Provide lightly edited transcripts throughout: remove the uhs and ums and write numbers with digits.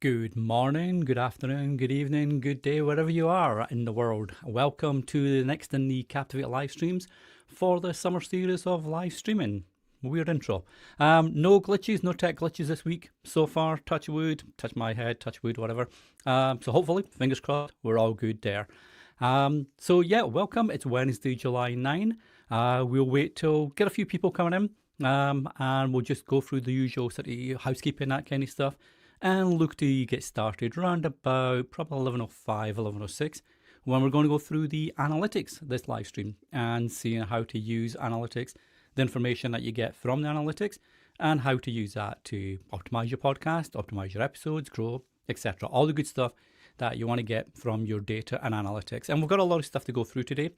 Good morning, good afternoon, good evening, good day, wherever you are in the world. Welcome to the next in the Captivate live streams for the summer series of live streaming. Weird intro. No glitches, no tech glitches this week so far. Touch wood, touch my head, touch wood, whatever. So hopefully, fingers crossed, we're all good there. Welcome. It's Wednesday, July 9. We'll wait till get a few people coming in, and we'll just go through the usual sort of housekeeping, that kind of stuff, and look to get started around about probably 11:05, 11:06, when we're going to go through the analytics this live stream and seeing how to use analytics, the information that you get from the analytics, and how to use that to optimize your podcast, optimize your episodes, grow, etc. All the good stuff that you want to get from your data and analytics. And we've got a lot of stuff to go through today.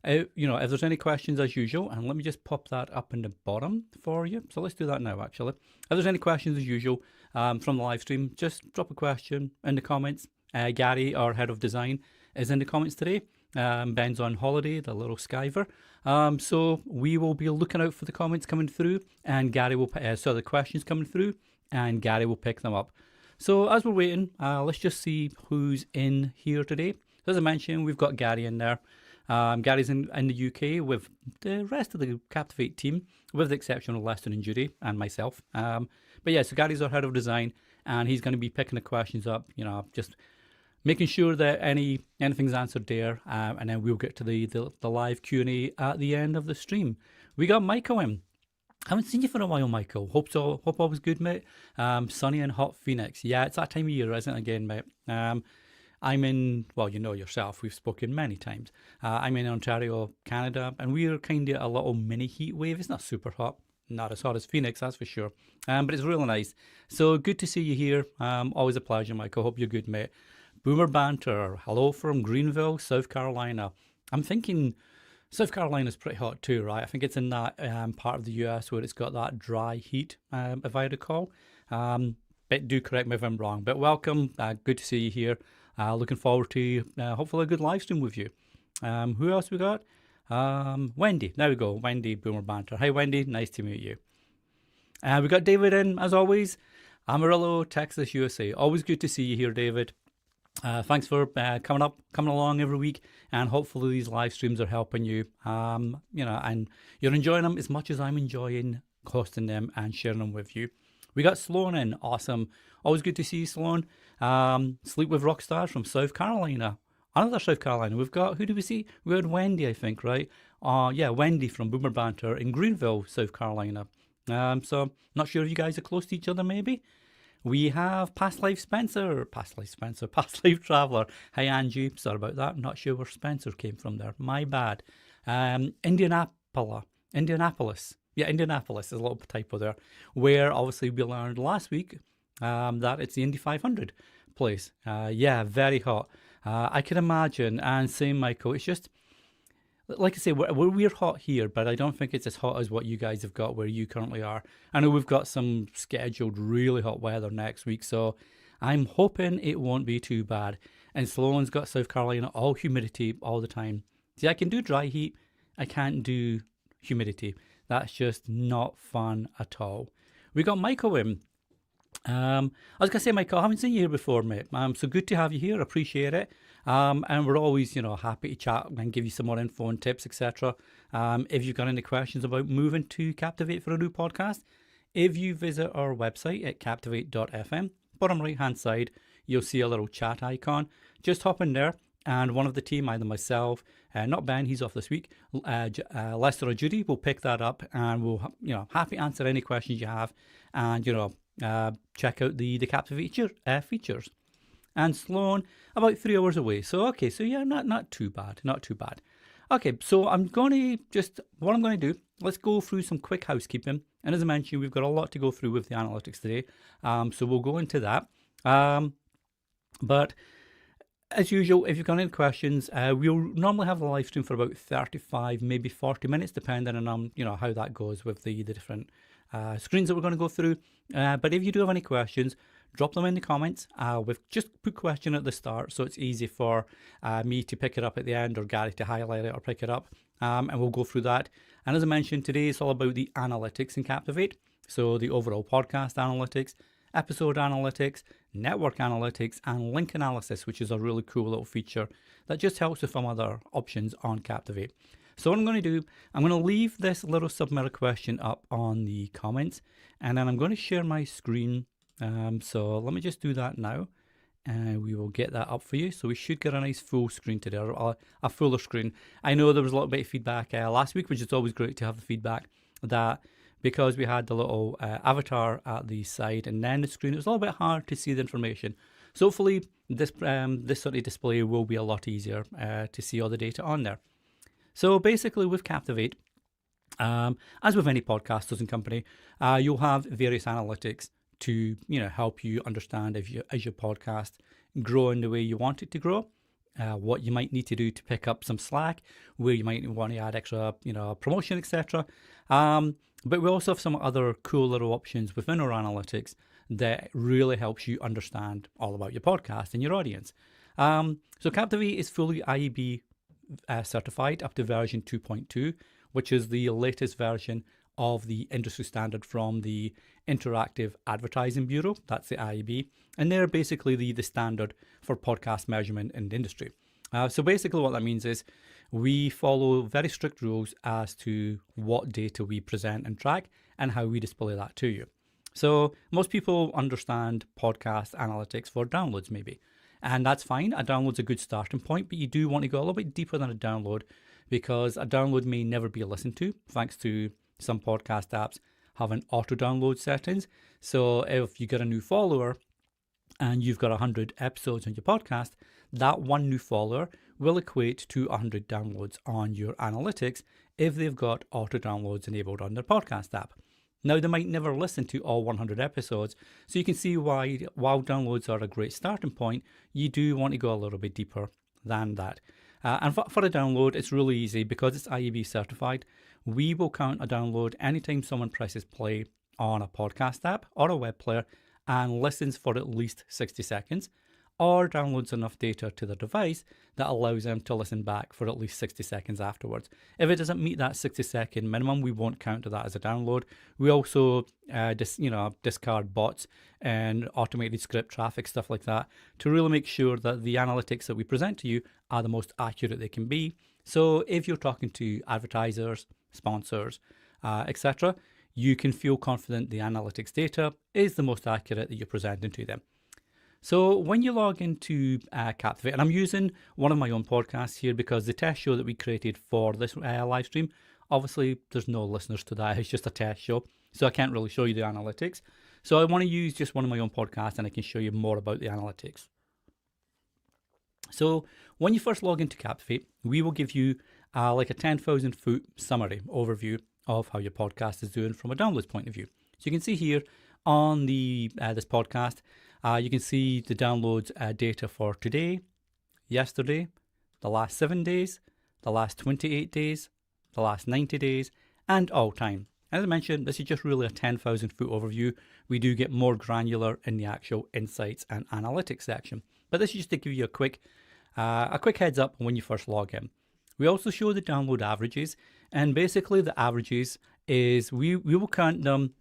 If there's any questions as usual, and let me just pop that up in the bottom for you. So let's do that now, actually. If there's any questions as usual from the live stream, just drop a question in the comments. Gary, our head of design, is in the comments today. Ben's on holiday, the little skiver. So we will be looking out for the comments coming through, and Gary will, the questions coming through, and Gary will pick them up. So as we're waiting, let's just see who's in here today. As I mentioned, we've got Gary in there. Gary's in the UK with the rest of the Captivate team, with the exception of Lester and Judy and myself. So Gary's our head of design, and he's going to be picking the questions up, just making sure that anything's answered there, and then we'll get to the live Q&A at the end of the stream. We got Michael in. I haven't seen you for a while, Michael. Hope all was good, mate. Sunny and hot Phoenix. Yeah, it's that time of year, isn't it, again, mate? I'm in, well, you know yourself, we've spoken many times. I'm in Ontario, Canada, and we're kind of a little mini heat wave. It's not super hot, not as hot as Phoenix, that's for sure. But it's really nice. So good to see you here. Always a pleasure, Michael. Hope you're good, mate. Boomer Banter, hello from Greenville, South Carolina. I'm thinking South Carolina's pretty hot too, right? I think it's in that part of the US where it's got that dry heat, if I recall. But do correct me if I'm wrong. But welcome, good to see you here. Looking forward to hopefully a good live stream with you. Who else we got? Wendy. There we go. Wendy Boomer Banter. Hi, Wendy. Nice to meet you. We got David in, as always. Amarillo, Texas, USA. Always good to see you here, David. Thanks for coming along every week, and hopefully these live streams are helping you. And you're enjoying them as much as I'm enjoying hosting them and sharing them with you. We got Sloan in. Awesome. Always good to see you, Sloan. Sleep with Rockstars from South Carolina. Another South Carolina. We've got, who do we see? We had Wendy, I think, right? Wendy from Boomer Banter in Greenville, South Carolina. So not sure if you guys are close to each other, maybe. We have Past Life Traveller. Hi, Angie. Sorry about that. I'm not sure where Spencer came from there. My bad. Indianapolis. Yeah, Indianapolis. There's a little typo there. Where obviously we learned last week that it's the Indy 500 place. Very hot. I can imagine. And same, Michael. It's just, like I say, we're hot here, but I don't think it's as hot as what you guys have got where you currently are. I know we've got some scheduled really hot weather next week, so I'm hoping it won't be too bad. And Sloan's got South Carolina, all humidity all the time. See, I can do dry heat. I can't do humidity. That's just not fun at all. We got Michael in. I was going to say, Michael, I haven't seen you here before, mate. So good to have you here. Appreciate it. And we're always, happy to chat and give you some more info and tips, etc. If you've got any questions about moving to Captivate for a new podcast, if you visit our website at captivate.fm, bottom right-hand side, you'll see a little chat icon. Just hop in there, and one of the team, either myself, not Ben, he's off this week, Lester or Judy, will pick that up, and we'll, happy to answer any questions you have, and, check out the Captivate features. And Sloan, about 3 hours away. So, okay, so yeah, not too bad. Okay, so what I'm going to do, let's go through some quick housekeeping. And as I mentioned, we've got a lot to go through with the analytics today. So we'll go into that. But as usual, if you've got any questions, we'll normally have the live stream for about 35, maybe 40 minutes, depending on, how that goes with the different screens that we're going to go through. But if you do have any questions, drop them in the comments. We've just put question at the start, so it's easy for me to pick it up at the end, or Gary to highlight it or pick it up, and we'll go through that. And as I mentioned, today it's all about the analytics in Captivate, so the overall podcast analytics, episode analytics, network analytics, and link analysis, which is a really cool little feature that just helps with some other options on Captivate. So what I'm going to do, I'm going to leave this little submit a question up on the comments, and then I'm going to share my screen. So let me just do that now, and we will get that up for you. So we should get a nice full screen today, or a fuller screen. I know there was a little bit of feedback last week, which is always great to have the feedback, that because we had the little avatar at the side and then the screen, it was a little bit hard to see the information. So hopefully this sort of display will be a lot easier to see all the data on there. So basically with Captivate, as with any podcasters and company, you'll have various analytics to help you understand if as your podcast growing the way you want it to grow, what you might need to do to pick up some slack, where you might want to add extra promotion, etc. But we also have some other cool little options within our analytics that really helps you understand all about your podcast and your audience. So Captivate is fully IAB certified up to version 2.2, which is the latest version of the industry standard from the Interactive Advertising Bureau. That's the IAB, and they're basically the standard for podcast measurement in the industry. So basically what that means is we follow very strict rules as to what data we present and track and how we display that to you. So most people understand podcast analytics for downloads maybe, and that's fine. A download's a good starting point, but you do want to go a little bit deeper than a download, because a download may never be listened to thanks to some podcast apps having auto download settings. So if you get a new follower and you've got 100 episodes on your podcast, that one new follower will equate to 100 downloads on your analytics if they've got auto downloads enabled on their podcast app. Now, they might never listen to all 100 episodes, so you can see why, while downloads are a great starting point, you do want to go a little bit deeper than that. And for a download, it's really easy because it's IAB certified. We will count a download anytime someone presses play on a podcast app or a web player and listens for at least 60 seconds, or downloads enough data to their device that allows them to listen back for at least 60 seconds afterwards. If it doesn't meet that 60-second minimum, we won't count that as a download. We also discard bots and automated script traffic, stuff like that, to really make sure that the analytics that we present to you are the most accurate they can be. So if you're talking to advertisers, sponsors, etc., you can feel confident the analytics data is the most accurate that you're presenting to them. So when you log into Captivate, and I'm using one of my own podcasts here because the test show that we created for this live stream, obviously there's no listeners to that, it's just a test show, so I can't really show you the analytics. So I want to use just one of my own podcasts and I can show you more about the analytics. So when you first log into Captivate, we will give you like a 10,000 foot summary overview of how your podcast is doing from a downloads point of view. So you can see here on the this podcast, you can see the downloads data for today, yesterday, the last 7 days, the last 28 days, the last 90 days, and all time. As I mentioned, this is just really a 10,000 foot overview. We do get more granular in the actual insights and analytics section, but this is just to give you a quick heads up when you first log in. We also show the download averages, and basically the averages is we will count them.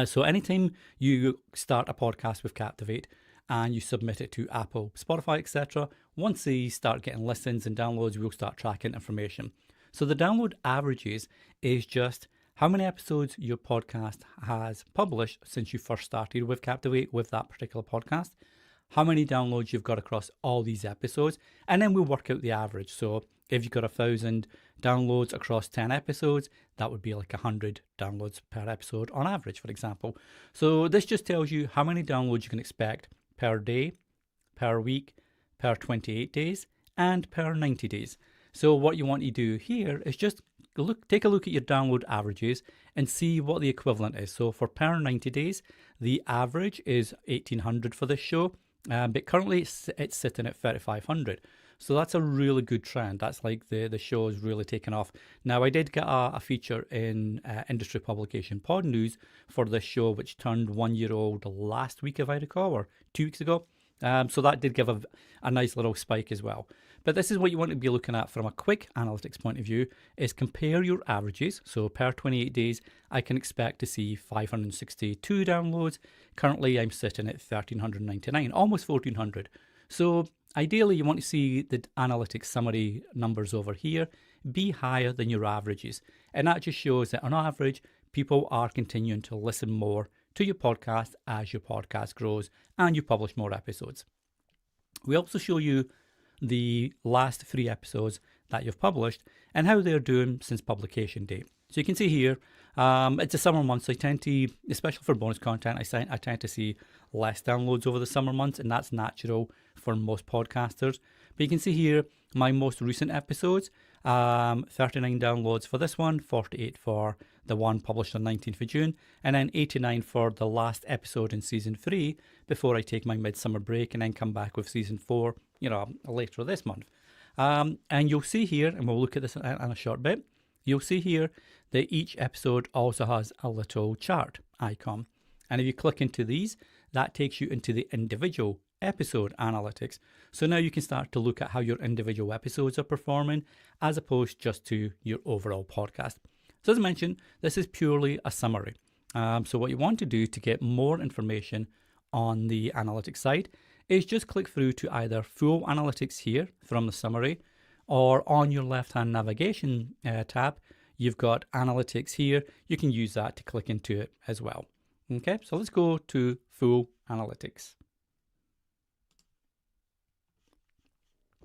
So anytime you start a podcast with Captivate and you submit it to Apple, Spotify, etc., once they start getting listens and downloads, we'll start tracking information. So the download averages is just how many episodes your podcast has published since you first started with Captivate with that particular podcast, how many downloads you've got across all these episodes, and then we'll work out the average. So if you've got 1,000 downloads across 10 episodes, that would be like 100 downloads per episode on average, for example. So this just tells you how many downloads you can expect per day, per week, per 28 days, and per 90 days. So what you want to do here is just take a look at your download averages and see what the equivalent is. So for per 90 days, the average is 1,800 for this show, but currently it's sitting at 3,500. So that's a really good trend. That's like the show is really taken off. Now, I did get a feature in industry publication Pod News for this show, which turned 1 year old last week, if I recall, or 2 weeks ago. So that did give a nice little spike as well. But this is what you want to be looking at from a quick analytics point of view, is compare your averages. So per 28 days, I can expect to see 562 downloads. Currently, I'm sitting at 1,399, almost 1,400. So ideally, you want to see the analytics summary numbers over here be higher than your averages. And that just shows that on average, people are continuing to listen more to your podcast as your podcast grows and you publish more episodes. We also show you the last 3 episodes that you've published and how they're doing since publication date. So you can see here, it's a summer month, so I tend to, especially for bonus content, I tend to see less downloads over the summer months, and that's natural for most podcasters. But you can see here, my most recent episodes, 39 downloads for this one, 48 for the one published on 19th of June, and then 89 for the last episode in season 3 before I take my midsummer break and then come back with season 4, later this month. And you'll see here, and we'll look at this in a short bit, you'll see here that each episode also has a little chart icon. And if you click into these, that takes you into the individual episode analytics. So now you can start to look at how your individual episodes are performing as opposed just to your overall podcast. So as I mentioned, this is purely a summary. So what you want to do to get more information on the analytics side is just click through to either full analytics here from the summary, or on your left-hand navigation tab, you've got analytics here. You can use that to click into it as well. Okay, so let's go to full analytics.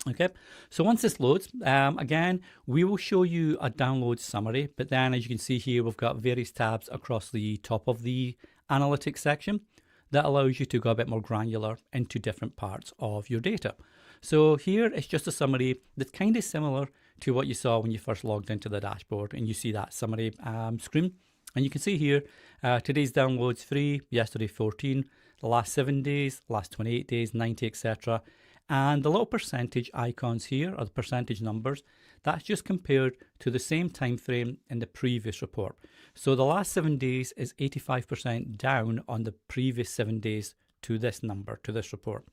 Okay, so once this loads, again, we will show you a download summary, but then as you can see here, we've got various tabs across the top of the analytics section that allows you to go a bit more granular into different parts of your data. So here it's just a summary that's kind of similar to what you saw when you first logged into the dashboard and you see that summary screen. And you can see here, today's downloads 3, yesterday 14, the last 7 days, last 28 days, 90, etc. And the little percentage icons here, or the percentage numbers, that's just compared to the same time frame in the previous report. So the last 7 days is 85% down on the previous 7 days to this number, to this report.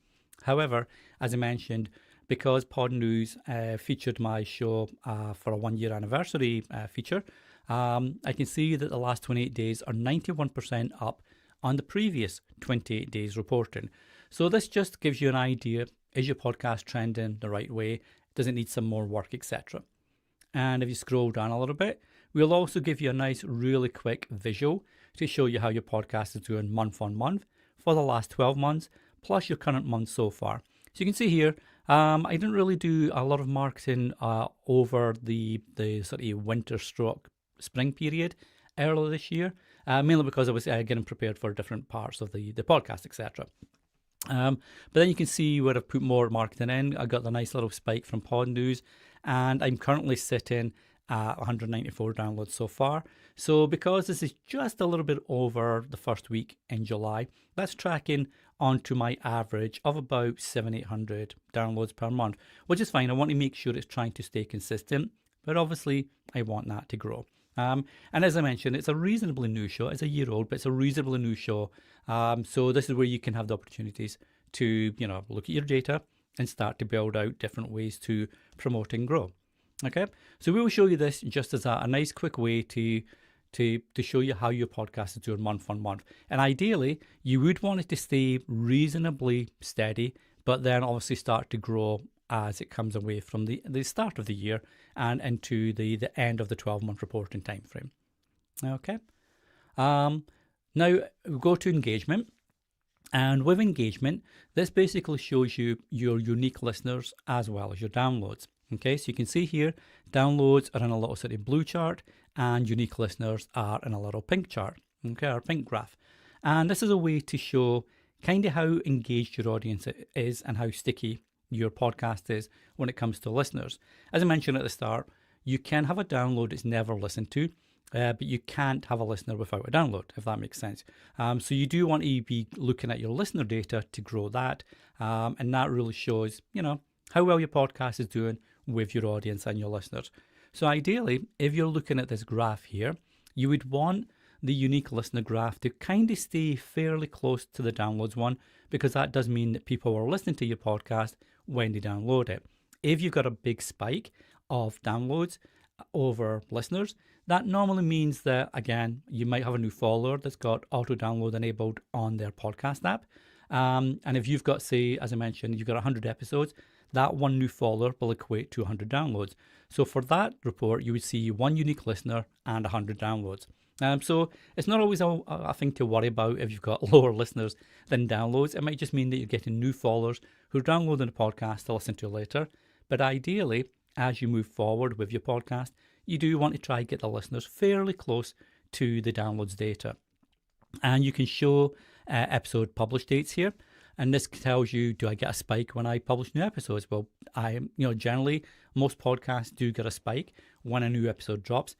However, as I mentioned, because Pod News featured my show for a 1-year anniversary feature, I can see that the last 28 days are 91% up on the previous 28 days reporting. So this just gives you an idea, is your podcast trending the right way? Does it need some more work, etc.? And if you scroll down a little bit, we'll also give you a nice, really quick visual to show you how your podcast is doing month on month for the last 12 months, plus your current month so far. So you can see here, I didn't really do a lot of marketing over the sort of winter stroke spring period earlier this year, mainly because I was getting prepared for different parts of the podcast, etc. But then you can see where I've put more marketing in. I got the nice little spike from Pod News, and I'm currently sitting at 194 downloads so far. So because this is just a little bit over the first week in July, that's tracking onto my average of about 700-800 downloads per month, which is fine. I want to make sure it's trying to stay consistent, but obviously I want that to grow. And as I mentioned, it's a reasonably new show. It's a year old, but it's a reasonably new show. So this is where you can have the opportunities to, look at your data and start to build out different ways to promote and grow. Okay, so we will show you this just as a nice quick way to show you how your podcast is doing month on month. And ideally, you would want it to stay reasonably steady, but then obviously start to grow as it comes away from the start of the year and into the end of the 12-month reporting time frame. Okay. Now we go to engagement. And with engagement, this basically shows you your unique listeners as well as your downloads. Okay, so you can see here, downloads are in a little sort of blue chart and unique listeners are in a little pink chart, okay, or pink graph. And this is a way to show kind of how engaged your audience is and how sticky your podcast is when it comes to listeners. As I mentioned at the start, you can have a download that's never listened to, but you can't have a listener without a download, if that makes sense. So you do want to be looking at your listener data to grow that, and that really shows, how well your podcast is doing with your audience and your listeners. So ideally, if you're looking at this graph here, you would want the unique listener graph to kind of stay fairly close to the downloads one, because that does mean that people are listening to your podcast when they download it. If you've got a big spike of downloads over listeners, that normally means that, again, you might have a new follower that's got auto download enabled on their podcast app. And if you've got, say, as I mentioned, you've got 100 episodes, that one new follower will equate to 100 downloads. So for that report, you would see one unique listener and 100 downloads. So it's not always a thing to worry about if you've got lower listeners than downloads. It might just mean that you're getting new followers who are downloading the podcast to listen to later. But ideally, as you move forward with your podcast, you do want to try and get the listeners fairly close to the downloads data. And you can show episode publish dates here. And this tells you, do I get a spike when I publish new episodes? Well, generally, most podcasts do get a spike when a new episode drops.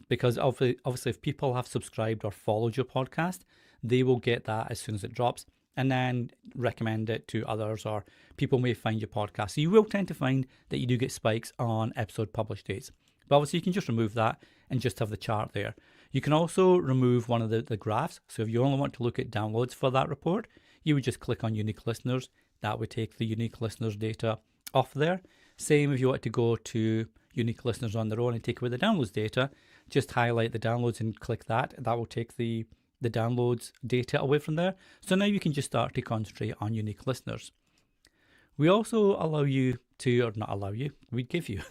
Because obviously, if people have subscribed or followed your podcast, they will get that as soon as it drops and then recommend it to others, or people may find your podcast. So you will tend to find that you do get spikes on episode publish dates. But obviously, you can just remove that and just have the chart there. You can also remove one of the graphs. So if you only want to look at downloads for that report, you would just click on unique listeners. That would take the unique listeners data off there. Same if you want to go to unique listeners on their own and take away the downloads data, just highlight the downloads and click that. That will take the downloads data away from there. So now you can just start to concentrate on unique listeners. We also allow you to, or not allow you, we give you,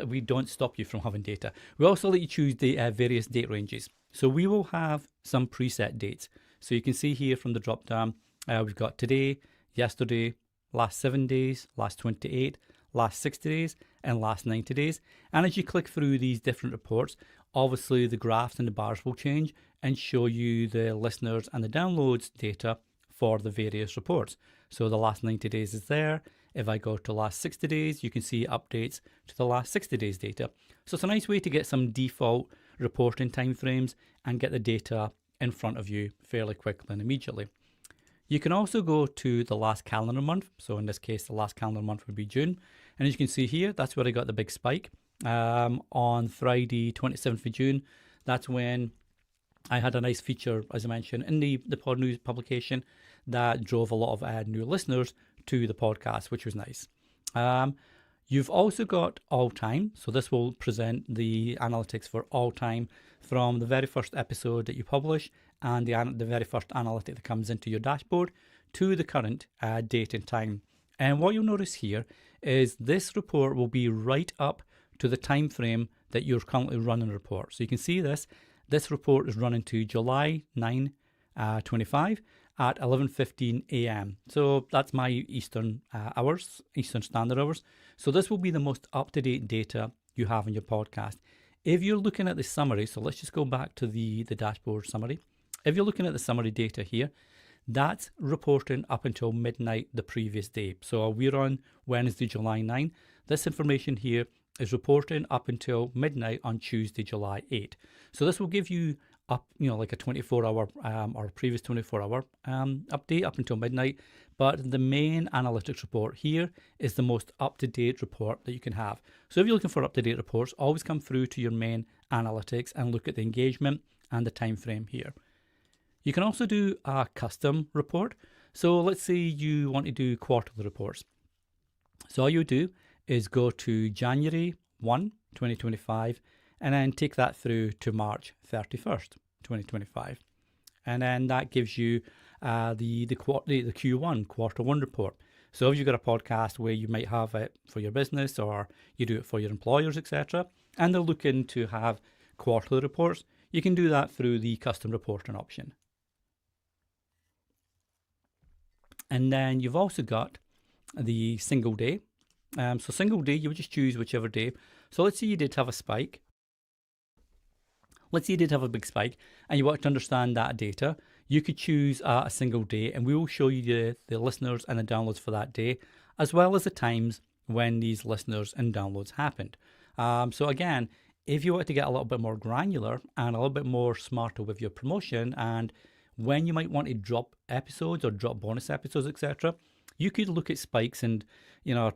we don't stop you from having data. We also let you choose the various date ranges. So we will have some preset dates. So you can see here from the drop down, we've got today, yesterday, last 7 days, last 28, last 60 days, and last 90 days. And as you click through these different reports, obviously the graphs and the bars will change and show you the listeners and the downloads data for the various reports. So the last 90 days is there. If I go to last 60 days, you can see updates to the last 60 days data. So it's a nice way to get some default reporting timeframes and get the data in front of you fairly quickly and immediately. You can also go to the last calendar month. So in this case, the last calendar month would be June. And as you can see here, that's where I got the big spike. On Friday, 27th of June, that's when I had a nice feature, as I mentioned, in the Pod News publication that drove a lot of new listeners to the podcast, which was nice. You've also got all time. So this will present the analytics for all time from the very first episode that you publish and the very first analytic that comes into your dashboard to the current date and time. And what you'll notice here is this report will be right up to the time frame that you're currently running the report. So you can see this report is running to July 9, 25 at 11:15 a.m. So that's my Eastern hours, Eastern Standard Hours. So this will be the most up-to-date data you have in your podcast. If you're looking at the summary, so let's just go back to the dashboard summary. If you're looking at the summary data here, that's reporting up until midnight the previous day. So we're on Wednesday, July 9. This information here is reporting up until midnight on Tuesday, July 8. So this will give you like a 24-hour or previous 24-hour update up until midnight. But the main analytics report here is the most up-to-date report that you can have. So if you're looking for up-to-date reports, always come through to your main analytics and look at the engagement and the time frame here. You can also do a custom report. So let's say you want to do quarterly reports. So all you do is go to January 1, 2025, and then take that through to March 31st, 2025. And then that gives you the Q1, quarter one report. So if you've got a podcast where you might have it for your business or you do it for your employers, etc., and they're looking to have quarterly reports, you can do that through the custom reporting option. And then you've also got the single day. So single day, you would just choose whichever day. So let's say you did have a spike. Let's say you did have a big spike and you want to understand that data. You could choose a single day and we will show you the listeners and the downloads for that day, as well as the times when these listeners and downloads happened. So again, if you want to get a little bit more granular and a little bit more smarter with your promotion and when you might want to drop episodes or drop bonus episodes, etc., you could look at spikes and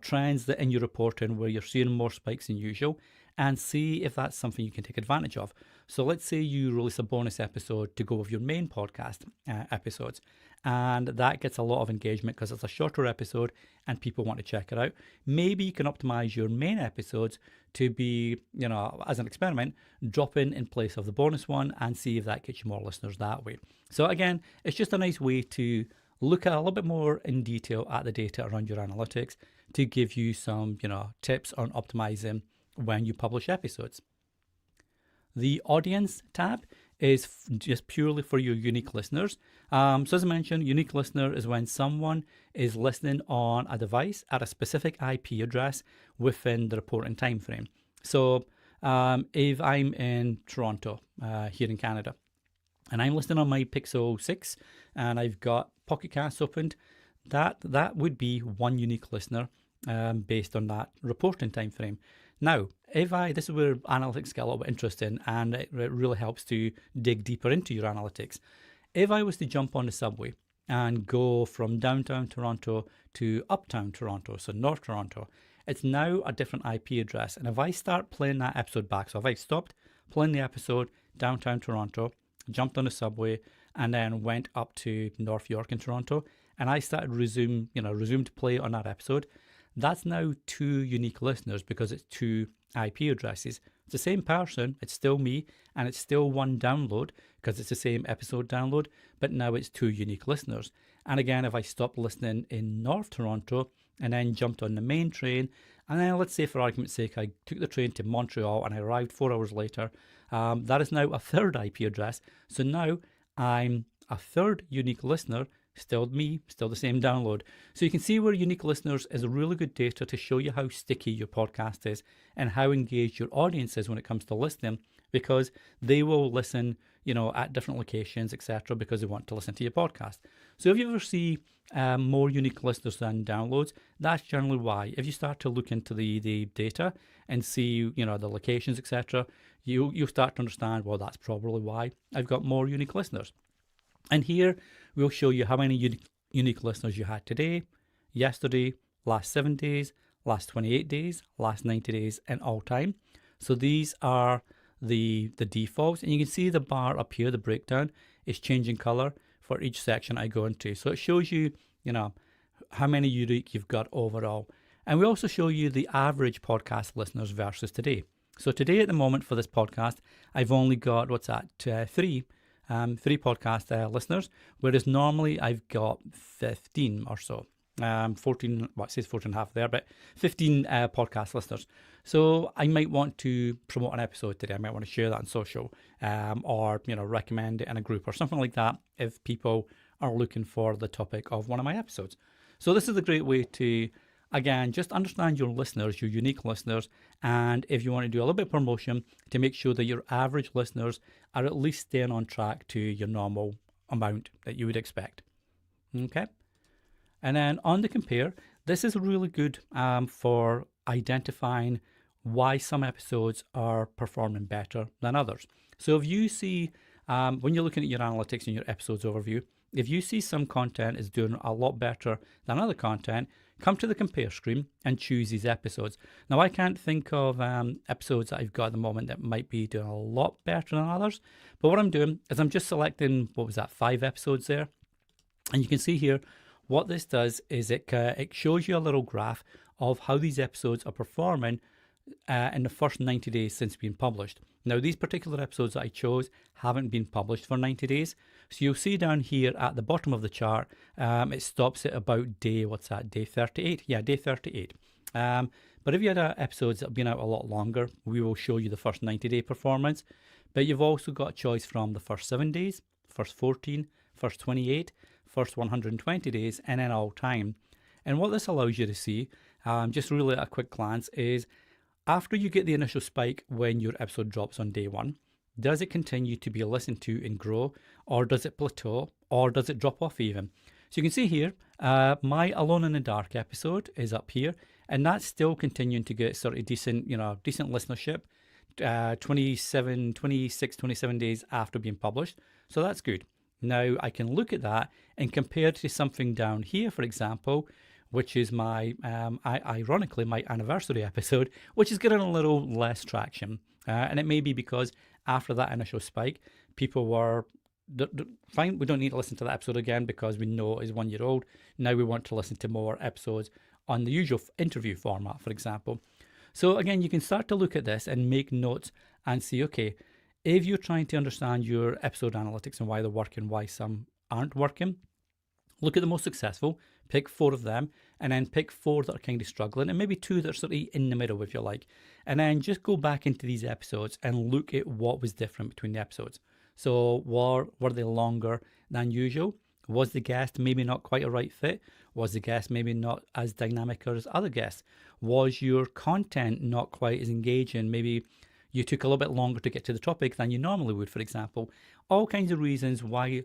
trends that in your reporting where you're seeing more spikes than usual, and see if that's something you can take advantage of. So let's say you release a bonus episode to go with your main podcast episodes, and that gets a lot of engagement because it's a shorter episode and people want to check it out. Maybe you can optimize your main episodes to be, as an experiment, drop in place of the bonus one and see if that gets you more listeners that way. So again, it's just a nice way to look at a little bit more in detail at the data around your analytics to give you some, tips on optimizing when you publish episodes. The audience tab is just purely for your unique listeners. So as I mentioned, unique listener is when someone is listening on a device at a specific IP address within the reporting time frame. So if I'm in Toronto, here in Canada, and I'm listening on my Pixel 6 and I've got Pocket Casts opened, that would be one unique listener based on that reporting time frame. Now, this is where analytics get a little bit interesting, and it really helps to dig deeper into your analytics. If I was to jump on the subway and go from downtown Toronto to uptown Toronto, so North Toronto, it's now a different IP address. And if I start playing that episode back, so if I stopped playing the episode downtown Toronto, jumped on the subway, and then went up to North York in Toronto, and I started resumed play on that episode, that's now two unique listeners because it's two IP addresses. It's the same person, it's still me, and it's still one download because it's the same episode download, but now it's two unique listeners. And again, if I stopped listening in North Toronto and then jumped on the main train, and then let's say for argument's sake, I took the train to Montreal and I arrived 4 hours later, that is now a third IP address. So now I'm a third unique listener, still me, still the same download. So you can see where unique listeners is a really good data to show you how sticky your podcast is and how engaged your audience is when it comes to listening, because they will listen, at different locations, etc., because they want to listen to your podcast. So if you ever see more unique listeners than downloads, that's generally why. If you start to look into the data and see, the locations, etc., you'll start to understand, well, that's probably why I've got more unique listeners. And here we'll show you how many unique listeners you had today, yesterday, last 7 days, last 28 days, last 90 days, and all time. So these are the defaults, and you can see the bar up here, the breakdown is changing color for each section I go into. So it shows you, how many unique you've got overall. And we also show you the average podcast listeners versus today. So today at the moment for this podcast, I've only got, three podcast listeners, whereas normally I've got 15 or so. 14, it says 14 and a half there, but 15 podcast listeners. So I might want to promote an episode today. I might want to share that on social, or recommend it in a group or something like that if people are looking for the topic of one of my episodes. So this is a great way to, again, just understand your listeners, your unique listeners, and if you want to do a little bit of promotion to make sure that your average listeners are at least staying on track to your normal amount that you would expect. Okay. And then on the compare, this is really good for identifying why some episodes are performing better than others. So if you see, when you're looking at your analytics and your episodes overview, if you see some content is doing a lot better than other content, come to the compare screen and choose these episodes. Now, I can't think of episodes that I've got at the moment that might be doing a lot better than others. But what I'm doing is I'm just selecting, 5 episodes there. And you can see here, what this does is it shows you a little graph of how these episodes are performing in the first 90 days since being published. Now, these particular episodes that I chose haven't been published for 90 days. So you'll see down here at the bottom of the chart, it stops at about day 38? Yeah, day 38. But if you had episodes that have been out a lot longer, we will show you the first 90-day performance. But you've also got a choice from the first 7 days, first 14, first 28, first 120 days, and then all time. And what this allows you to see, just really at a quick glance, is after you get the initial spike when your episode drops on day 1, does it continue to be listened to and grow, or does it plateau, or does it drop off even? So you can see here, my Alone in the Dark episode is up here, and that's still continuing to get sort of decent listenership, 27 days after being published. So that's good. Now I can look at that and compare it to something down here, for example, which is my, ironically, my anniversary episode, which is getting a little less traction. And it may be because after that initial spike, people were fine, we don't need to listen to that episode again because we know it is 1 year old. Now we want to listen to more episodes on the usual interview format, for example. So again, you can start to look at this and make notes and see, okay, if you're trying to understand your episode analytics and why they're working, why some aren't working, look at the most successful, pick 4 of them, and then pick 4 that are kind of struggling, and maybe 2 that are sort of in the middle, if you like. And then just go back into these episodes and look at what was different between the episodes. So were they longer than usual? Was the guest maybe not quite a right fit? Was the guest maybe not as dynamic as other guests? Was your content not quite as engaging? Maybe you took a little bit longer to get to the topic than you normally would, for example. All kinds of reasons why,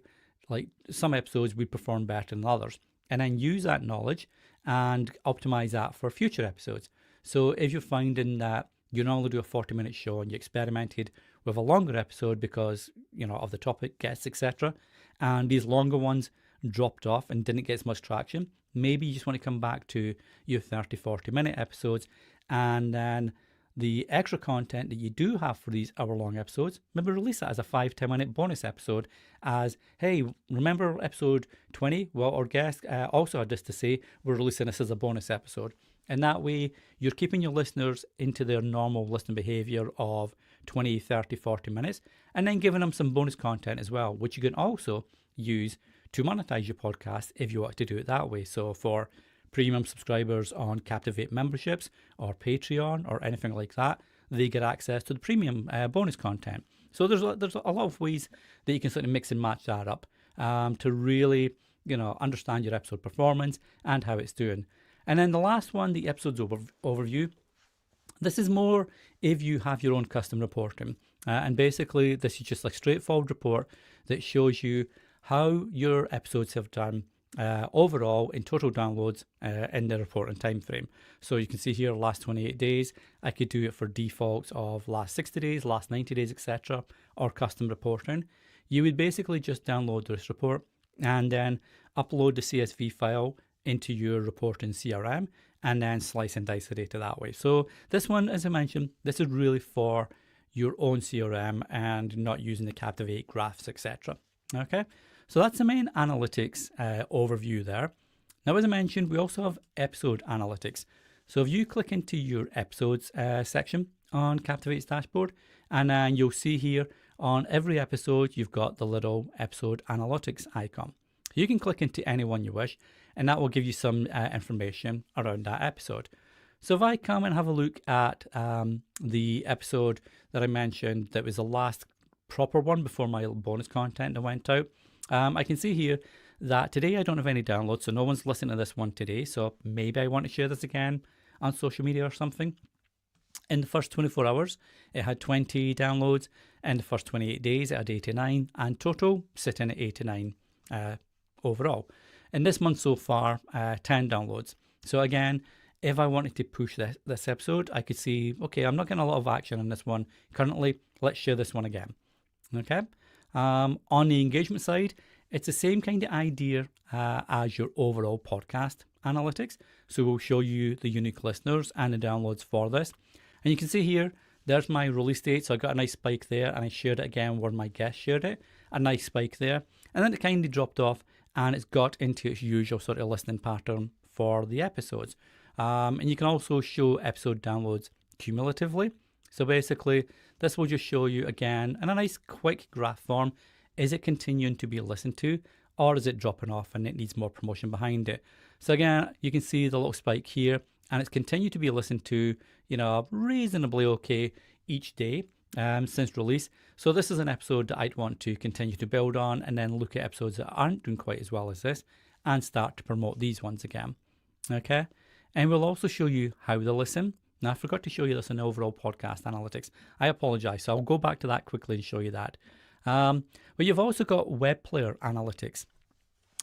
like, some episodes would perform better than others. And then use that knowledge and optimize that for future episodes. So if you're finding that you normally do a 40-minute show and you experimented with a longer episode because, of the topic, guests, etc., and these longer ones dropped off and didn't get as much traction, maybe you just want to come back to your 30, 40-minute episodes, and then the extra content that you do have for these hour-long episodes, maybe release that as a 5-10-minute bonus episode as, hey, remember episode 20? Well, our guest also had this to say, we're releasing this as a bonus episode. And that way, you're keeping your listeners into their normal listening behavior of 20, 30, 40 minutes, and then giving them some bonus content as well, which you can also use to monetize your podcast if you want to do it that way. So for premium subscribers on Captivate memberships or Patreon or anything like that, they get access to the premium bonus content. So there's a lot of ways that you can sort of mix and match that up to really, understand your episode performance and how it's doing. And then the last one, the episode's overview. This is more if you have your own custom reporting. And basically, this is just like a straightforward report that shows you how your episodes have done overall in total downloads in the reporting time frame. So you can see here last 28 days. I could do it for defaults of last 60 days, last 90 days, etc., or custom reporting. You would basically just download this report and then upload the CSV file into your reporting CRM and then slice and dice the data that way. So this one, as I mentioned, this is really for your own CRM and not using the Captivate graphs, etc. Okay, so that's the main analytics overview there. Now, as I mentioned, we also have episode analytics. So if you click into your episodes section on Captivate's dashboard, and then you'll see here on every episode, you've got the little episode analytics icon. You can click into any one you wish, and that will give you some information around that episode. So if I come and have a look at the episode that I mentioned that was the last proper one before my bonus content that went out, I can see here that today I don't have any downloads, so no one's listening to this one today, so maybe I want to share this again on social media or something. In the first 24 hours, it had 20 downloads. In the first 28 days, it had 89, and total sitting at 89 overall. In this month so far, 10 downloads. So again, if I wanted to push this episode, I could see, okay, I'm not getting a lot of action on this one currently. Let's share this one again. Okay. On the engagement side, it's the same kind of idea as your overall podcast analytics. So we'll show you the unique listeners and the downloads for this. And you can see here, there's my release date. So I got a nice spike there, and I shared it again where my guest shared it. A nice spike there. And then it kind of dropped off, and it's got into its usual sort of listening pattern for the episodes. And you can also show episode downloads cumulatively. So basically, this will just show you again in a nice quick graph form, is it continuing to be listened to, or is it dropping off and it needs more promotion behind it? So again, you can see the little spike here, and it's continued to be listened to, reasonably okay each day since release. So this is an episode that I'd want to continue to build on, and then look at episodes that aren't doing quite as well as this and start to promote these ones again. Okay, and we'll also show you how they listen. Now, I forgot to show you this in overall podcast analytics. I apologize. So I'll go back to that quickly and show you that. But you've also got web player analytics.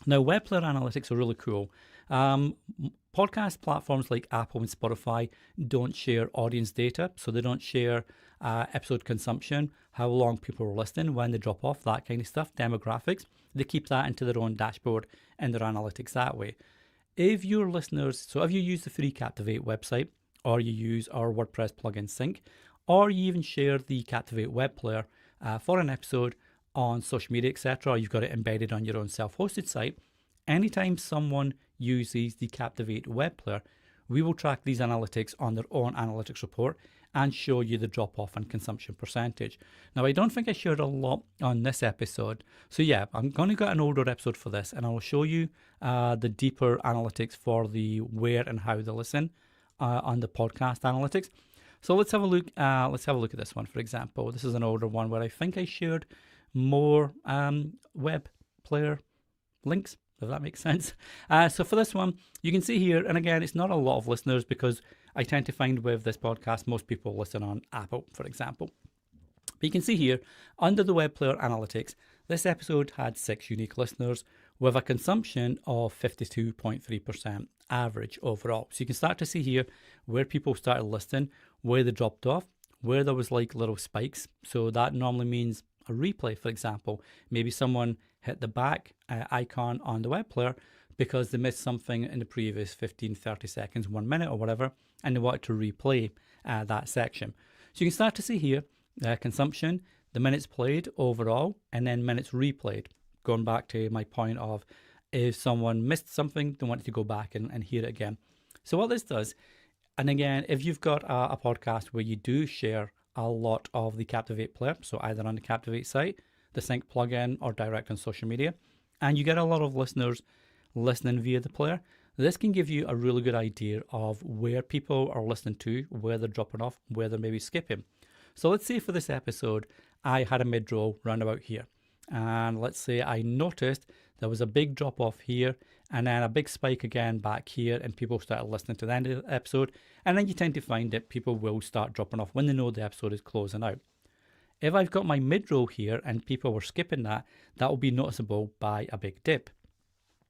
Now, web player analytics are really cool. Podcast platforms like Apple and Spotify don't share audience data. So they don't share episode consumption, how long people are listening, when they drop off, that kind of stuff, demographics. They keep that into their own dashboard and their analytics that way. If your listeners, so if you use the free Captivate website, or you use our WordPress plugin Sync, or you even share the Captivate web player for an episode on social media, etc., or you've got it embedded on your own self-hosted site, anytime someone uses the Captivate web player, we will track these analytics on their own analytics report and show you the drop-off and consumption percentage. Now, I don't think I shared a lot on this episode. So yeah, I'm going to get an older episode for this, and I'll show you the deeper analytics for the where and how they listen on the podcast analytics. So let's have a look. Let's have a look at this one, for example. This is an older one where I think I shared more web player links, if that makes sense. So for this one, you can see here, and again, it's not a lot of listeners because I tend to find with this podcast, most people listen on Apple, for example. But you can see here, under the web player analytics, this episode had 6 unique listeners with a consumption of 52.3% average overall. So you can start to see here where people started listening, where they dropped off, where there was like little spikes. So that normally means a replay, for example. Maybe someone hit the back icon on the web player because they missed something in the previous 15, 30 seconds, 1 minute or whatever, and they wanted to replay that section. So you can start to see here consumption, the minutes played overall, and then minutes replayed. Going back to my point of if someone missed something, they wanted to go back and hear it again. So what this does, and again, if you've got a podcast where you do share a lot of the Captivate player, so either on the Captivate site, the Sync plugin, or direct on social media, and you get a lot of listeners listening via the player, this can give you a really good idea of where people are listening to, where they're dropping off, where they're maybe skipping. So let's say for this episode, I had a mid-roll round about here. And let's say I noticed there was a big drop off here and then a big spike again back here, and people started listening to the end of the episode. And then you tend to find that people will start dropping off when they know the episode is closing out. If I've got my mid-roll here and people were skipping that, that will be noticeable by a big dip.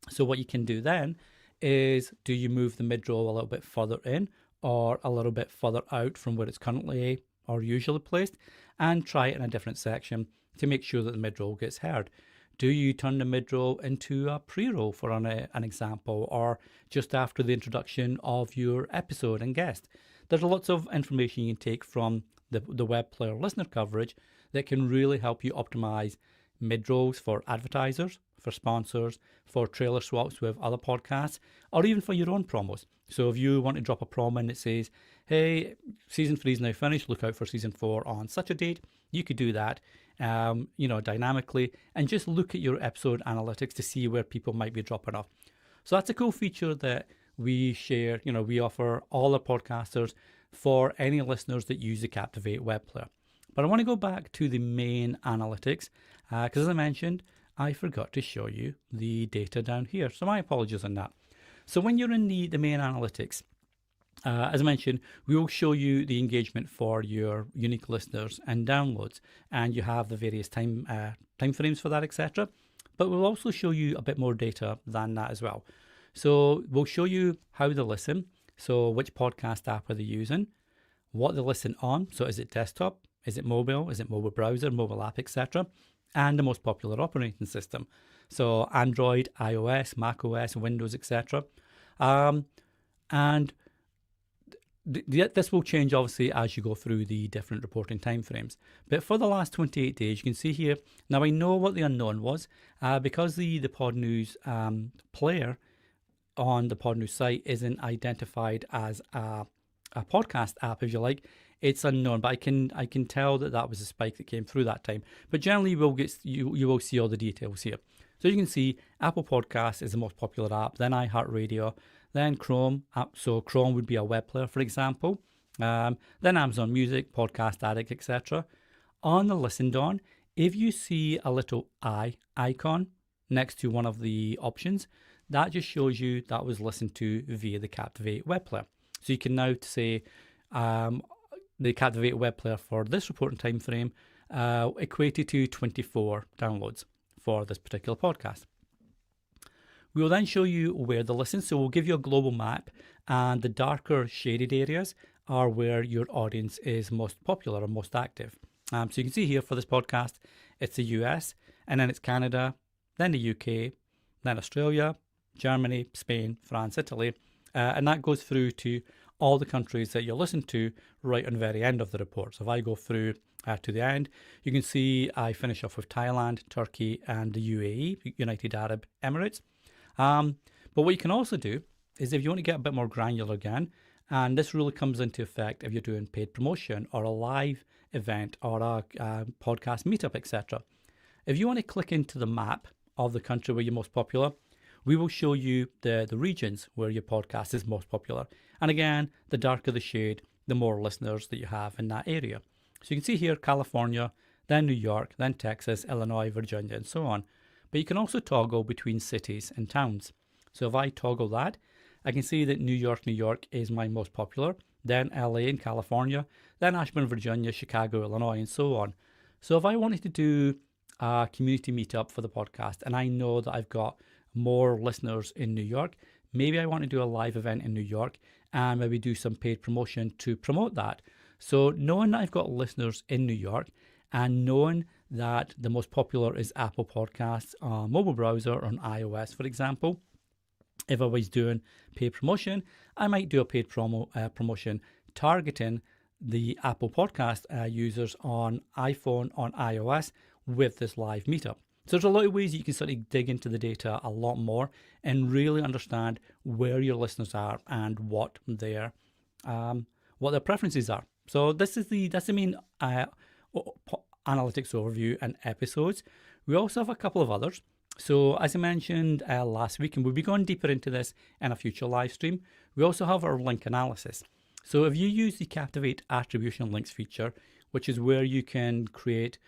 So what you can do then is, do you move the mid-roll a little bit further in or a little bit further out from where it's currently or usually placed, and try it in a different section to make sure that the mid-roll gets heard? Do you turn the mid-roll into a pre-roll for an example, or just after the introduction of your episode and guest? There's lots of information you can take from the web player listener coverage that can really help you optimize mid-rolls for advertisers, for sponsors, for trailer swaps with other podcasts, or even for your own promos. So if you want to drop a promo and it says, hey, season 3 is now finished, look out for season 4 on such a date, you could do that, dynamically, and just look at your episode analytics to see where people might be dropping off. So that's a cool feature that we share, we offer all our podcasters for any listeners that use the Captivate web player. But I want to go back to the main analytics, because as I mentioned, I forgot to show you the data down here. So my apologies on that. So when you're in the main analytics, as I mentioned, we will show you the engagement for your unique listeners and downloads, and you have the various time frames for that, etc. But we'll also show you a bit more data than that as well. So we'll show you how they listen. So which podcast app are they using? What they listen on. So is it desktop? Is it mobile? Is it mobile browser, mobile app, etc.? And the most popular operating system. So Android, iOS, macOS, Windows, etc. And this will change obviously as you go through the different reporting timeframes. But for the last 28 days, you can see here. Now I know what the unknown was because the Pod News player on the Pod News site isn't identified as a podcast app, if you like. It's unknown, but I can tell that was a spike that came through that time. But generally, you will see all the details here. So you can see Apple Podcasts is the most popular app, then iHeartRadio, then Chrome app. So Chrome would be a web player, for example. Then Amazon Music, Podcast Addict, etc. On the listened on, if you see a little eye icon next to one of the options, that just shows you that was listened to via the Captivate web player. So you can now say the Captivate web player for this reporting time frame equated to 24 downloads for this particular podcast. We will then show you where they listen. So we'll give you a global map, and the darker shaded areas are where your audience is most popular or most active. So you can see here for this podcast, it's the US, and then it's Canada, then the UK, then Australia, Germany, Spain, France, Italy, and that goes through to all the countries that you listen to right on the very end of the report. So if I go through to the end, you can see I finish off with Thailand, Turkey, and the UAE, United Arab Emirates. But what you can also do is if you want to get a bit more granular again, and this really comes into effect if you're doing paid promotion or a live event or a podcast meetup, etc. If you want to click into the map of the country where you're most popular, we will show you the regions where your podcast is most popular. And again, the darker the shade, the more listeners that you have in that area. So you can see here California, then New York, then Texas, Illinois, Virginia, and so on. But you can also toggle between cities and towns. So if I toggle that, I can see that New York is my most popular, then LA in California, then Ashburn, Virginia, Chicago, Illinois, and so on. So if I wanted to do a community meetup for the podcast, and I know that I've got more listeners in New York, maybe I want to do a live event in New York and maybe do some paid promotion to promote that. So knowing that I've got listeners in New York and knowing that the most popular is Apple Podcasts on mobile browser or on iOS, for example, if I was doing paid promotion, I might do a paid promotion targeting the Apple Podcast users on iPhone, on iOS with this live meetup. So there's a lot of ways you can sort of dig into the data a lot more and really understand where your listeners are and what their preferences are. So that's the main analytics overview and episodes. We also have a couple of others. So as I mentioned last week, and we'll be going deeper into this in a future live stream, we also have our link analysis. So if you use the Captivate attribution links feature, which is where you can create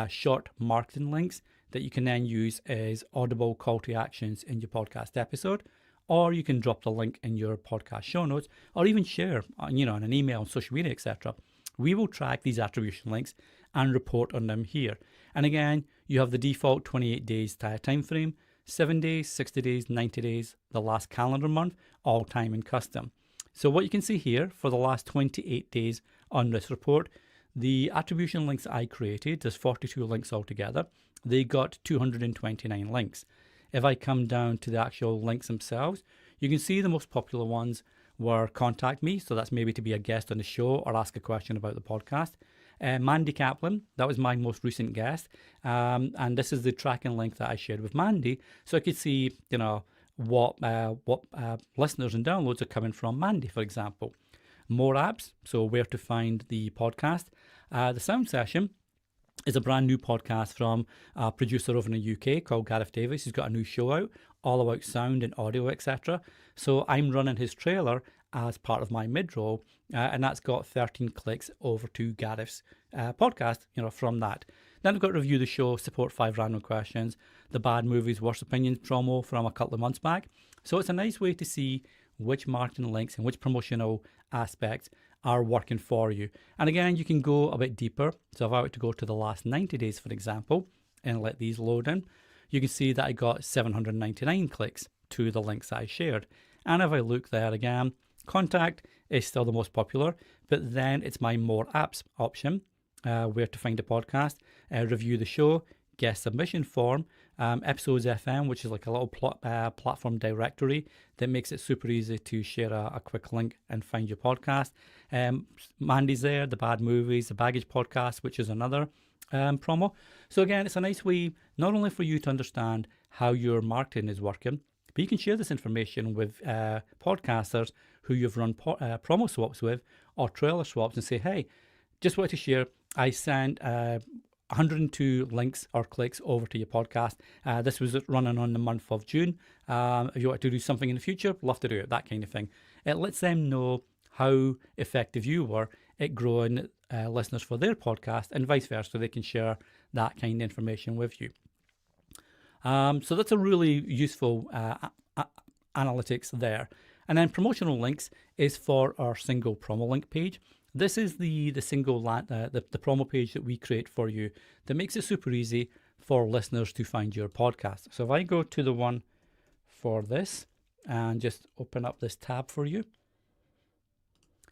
short marketing links that you can then use as audible call to actions in your podcast episode, or you can drop the link in your podcast show notes, or even share, in an email, on social media, etc. We will track these attribution links and report on them here. And again, you have the default 28 days time frame, 7 days, 60 days, 90 days, the last calendar month, all time and custom. So what you can see here for the last 28 days on this report, the attribution links I created, there's 42 links altogether, they got 229 links. If I come down to the actual links themselves, you can see the most popular ones were contact me, so that's maybe to be a guest on the show or ask a question about the podcast. Mandy Kaplan, that was my most recent guest, and this is the tracking link that I shared with Mandy, so I could see, what listeners and downloads are coming from Mandy, for example. More apps, so where to find the podcast. The Sound Session is a brand new podcast from a producer over in the UK called Gareth Davis. He's got a new show out all about sound and audio, etc. So I'm running his trailer as part of my mid-roll, and that's got 13 clicks over to Gareth's podcast, from that. Then I've got Review the Show, Support 5 Random Questions, the Bad Movies, Worst Opinions promo from a couple of months back. So it's a nice way to see which marketing links and which promotional aspects are working for you. And again, you can go a bit deeper. So if I were to go to the last 90 days, for example, and let these load in, you can see that I got 799 clicks to the links that I shared. And if I look there again, contact is still the most popular, but then it's my more apps option, where to find a podcast, review the show, guest submission form, Episodes FM, which is like a little platform directory that makes it super easy to share a quick link and find your podcast. Mandy's there, the Bad Movies, the Baggage Podcast, which is another promo. So again, it's a nice way not only for you to understand how your marketing is working, but you can share this information with podcasters who you've run promo swaps with or trailer swaps and say, hey, just wanted to share, I sent 102 links or clicks over to your podcast. This was running on the month of June. If you want to do something in the future, love to do it, that kind of thing. It lets them know how effective you were at growing listeners for their podcast and vice versa, so they can share that kind of information with you. So that's a really useful analytics there. And then promotional links is for our single promo link page. This is the single the promo page that we create for you that makes it super easy for listeners to find your podcast. So if I go to the one for this and just open up this tab for you.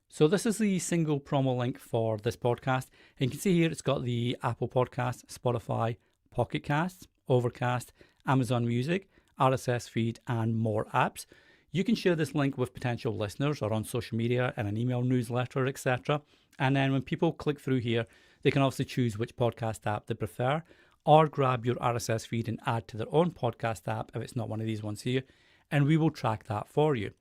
So this is the single promo link for this podcast. And you can see here it's got the Apple Podcasts, Spotify, Pocket Casts, Overcast, Amazon Music, RSS feed, and more apps. You can share this link with potential listeners or on social media and an email newsletter, etc. And then when people click through here, they can also choose which podcast app they prefer, or grab your RSS feed and add to their own podcast app if it's not one of these ones here, and we will track that for you.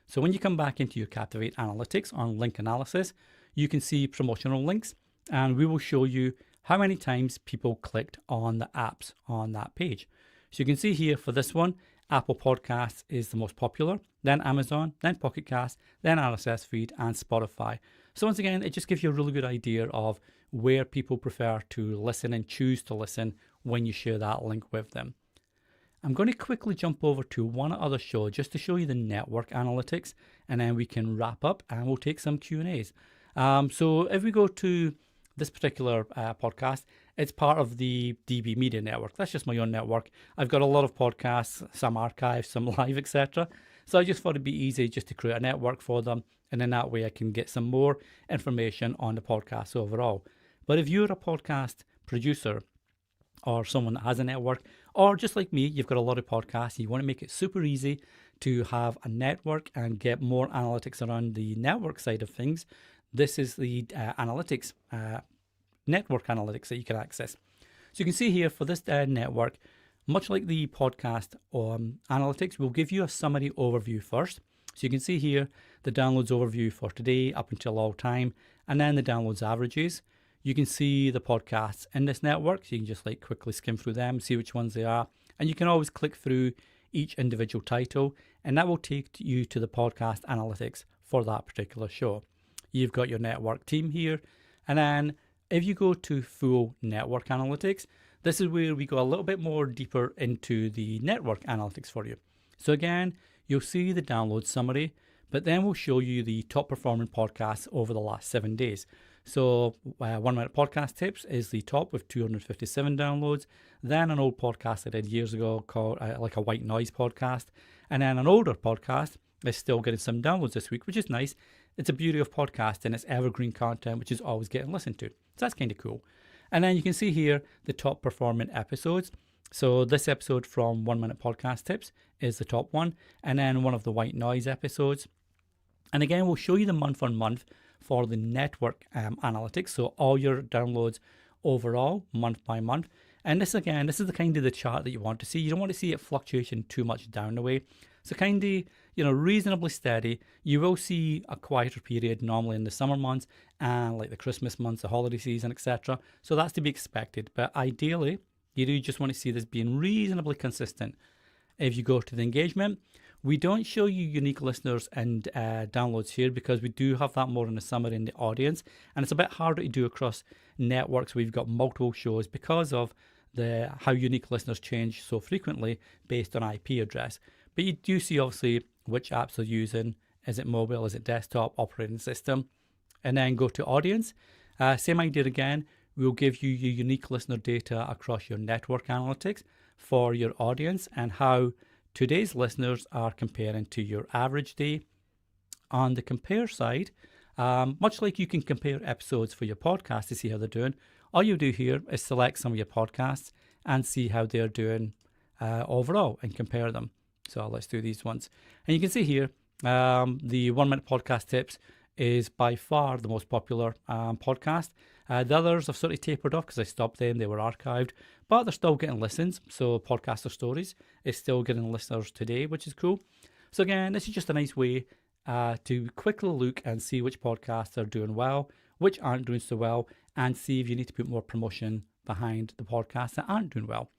So when you come back into your Captivate analytics on link analysis, you can see promotional links, and we will show you how many times people clicked on the apps on that page. So you can see here for this one, Apple Podcasts is the most popular, then Amazon, then Pocket Cast, then RSS feed, and Spotify. So once again, it just gives you a really good idea of where people prefer to listen and choose to listen when you share that link with them. I'm going to quickly jump over to one other show just to show you the network analytics, and then we can wrap up and we'll take some Q&As. So if we go to this particular podcast, it's part of the DB Media Network. That's just my own network. I've got a lot of podcasts, some archived, some live, etc. So I just thought it'd be easy just to create a network for them, and then that way I can get some more information on the podcast overall. But if you're a podcast producer or someone that has a network, or just like me, you've got a lot of podcasts, you want to make it super easy to have a network and get more analytics around the network side of things, this is the analytics, network analytics that you can access. So you can see here for this network, much like the podcast analytics, we'll give you a summary overview first. So you can see here the downloads overview for today up until all time, and then the downloads averages. You can see the podcasts in this network, so you can just like quickly skim through them, see which ones they are, and you can always click through each individual title, and that will take you to the podcast analytics for that particular show. You've got your network team here, and then if you go to full network analytics, this is where we go a little bit more deeper into the network analytics for you. So again, you'll see the download summary, but then we'll show you the top performing podcasts over the last 7 days. So 1 Minute Podcast Tips is the top with 257 downloads. Then an old podcast I did years ago called like a white noise podcast. And then an older podcast is still getting some downloads this week, which is nice. It's a beauty of podcasting. It's evergreen content, which is always getting listened to. So that's kind of cool. And then you can see here the top performing episodes. So this episode from 1 Minute Podcast Tips is the top one. And then one of the white noise episodes. And again, we'll show you the month on month for the network analytics. So all your downloads overall, month by month. And this again, this is the kind of the chart that you want to see. You don't want to see it fluctuation too much down the way. So kind of, reasonably steady. You will see a quieter period normally in the summer months and like the Christmas months, the holiday season, etc. So that's to be expected. But ideally, you do just want to see this being reasonably consistent. If you go to the engagement, we don't show you unique listeners and downloads here because we do have that more in the summary in the audience, and it's a bit harder to do across networks. We've got multiple shows because of how unique listeners change so frequently based on IP address. But you do see obviously which apps they're using. Is it mobile? Is it desktop? Operating system? And then go to audience. Same idea again. We'll give you your unique listener data across your network analytics for your audience and how today's listeners are comparing to your average day. On the compare side, much like you can compare episodes for your podcast to see how they're doing, all you do here is select some of your podcasts and see how they're doing overall and compare them. So let's do these ones. And you can see here, the 1 Minute Podcast Tips is by far the most popular podcast. The others have sort of tapered off because I stopped them. They were archived, but they're still getting listens. So Podcaster Stories is still getting listeners today, which is cool. So again, this is just a nice way to quickly look and see which podcasts are doing well, which aren't doing so well, and see if you need to put more promotion behind the podcasts that aren't doing well.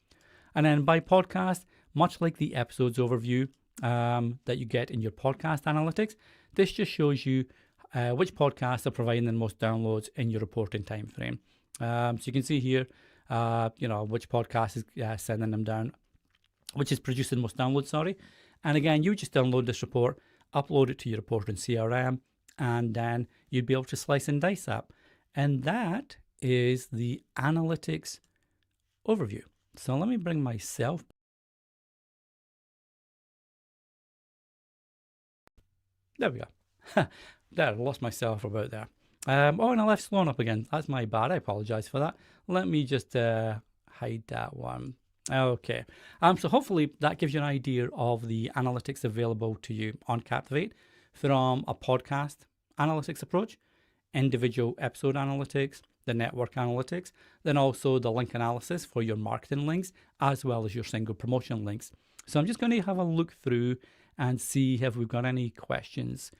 And then by podcast, much like the episodes overview that you get in your podcast analytics, this just shows you which podcasts are providing the most downloads in your reporting time frame. So you can see here, which podcast is sending them down, which is producing the most downloads, sorry. And again, you just download this report, upload it to your reporting CRM, and then you'd be able to slice and dice that. And that is the analytics overview. So let me bring myself. There we go. There, I lost myself about there. And I left Sloan up again. That's my bad. I apologize for that. Let me just hide that one. Okay. So hopefully that gives you an idea of the analytics available to you on Captivate from a podcast analytics approach, individual episode analytics, the network analytics, then also the link analysis for your marketing links, as well as your single promotion links. So I'm just going to have a look through and see if we've got any questions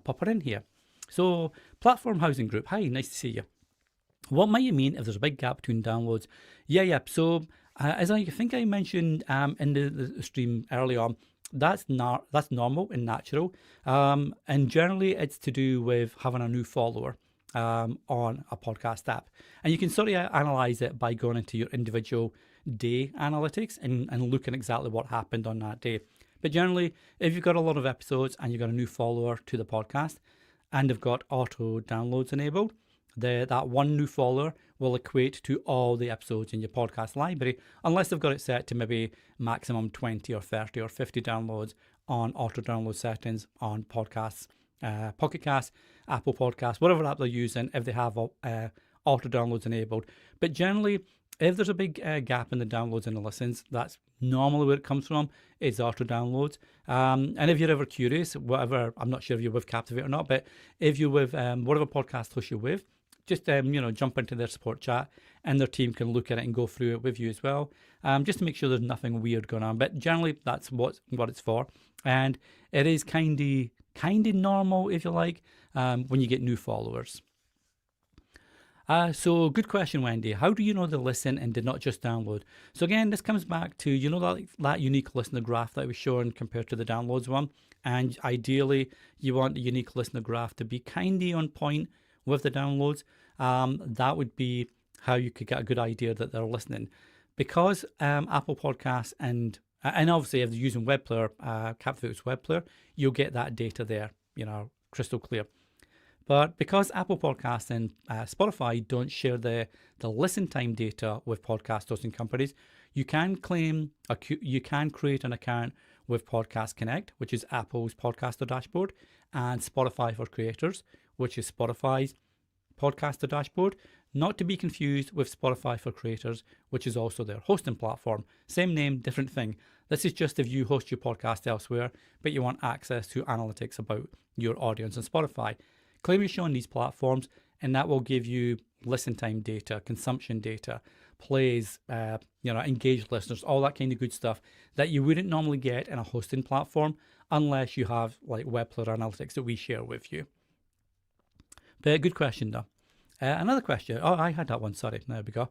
popping in here. So Platform Housing Group, hi, nice to see you. What might you mean if there's a big gap between downloads? Yeah. So as I think I mentioned in the stream earlier on, that's normal and natural. And generally, it's to do with having a new follower on a podcast app. And you can sort of analyze it by going into your individual day analytics and looking exactly what happened on that day. But generally, if you've got a lot of episodes and you've got a new follower to the podcast and they've got auto downloads enabled, that one new follower will equate to all the episodes in your podcast library, unless they've got it set to maybe maximum 20 or 30 or 50 downloads on auto download settings on podcasts, Pocket Casts, Apple Podcasts, whatever app they're using, if they have auto downloads enabled. But generally, if there's a big gap in the downloads and the listens, that's normally where it comes from, is auto downloads. And if you're ever curious, whatever, I'm not sure if you're with Captivate or not, but if you're with whatever podcast host you're with, just jump into their support chat and their team can look at it and go through it with you as well, just to make sure there's nothing weird going on. But generally, that's what it's for, and it is kind of normal, if you like, when you get new followers. So good question, Wendy. How do you know they listen and did not just download? So again, this comes back to, that unique listener graph that I was showing compared to the downloads one. And ideally, you want the unique listener graph to be kind of on point with the downloads. That would be how you could get a good idea that they're listening. Because Apple Podcasts and obviously if they're using web player, Captivate's web player, you'll get that data there, crystal clear. But because Apple Podcasts and Spotify don't share the listen time data with podcast hosting companies, you can create an account with Podcast Connect, which is Apple's podcaster dashboard, and Spotify for Creators, which is Spotify's podcaster dashboard, not to be confused with Spotify for Creators, which is also their hosting platform. Same name, different thing. This is just if you host your podcast elsewhere, but you want access to analytics about your audience on Spotify. Claim you're showing these platforms, and that will give you listen time data, consumption data, plays, engaged listeners, all that kind of good stuff that you wouldn't normally get in a hosting platform unless you have like web player analytics that we share with you. But good question though. Another question. Oh, I had that one. Sorry. There we go.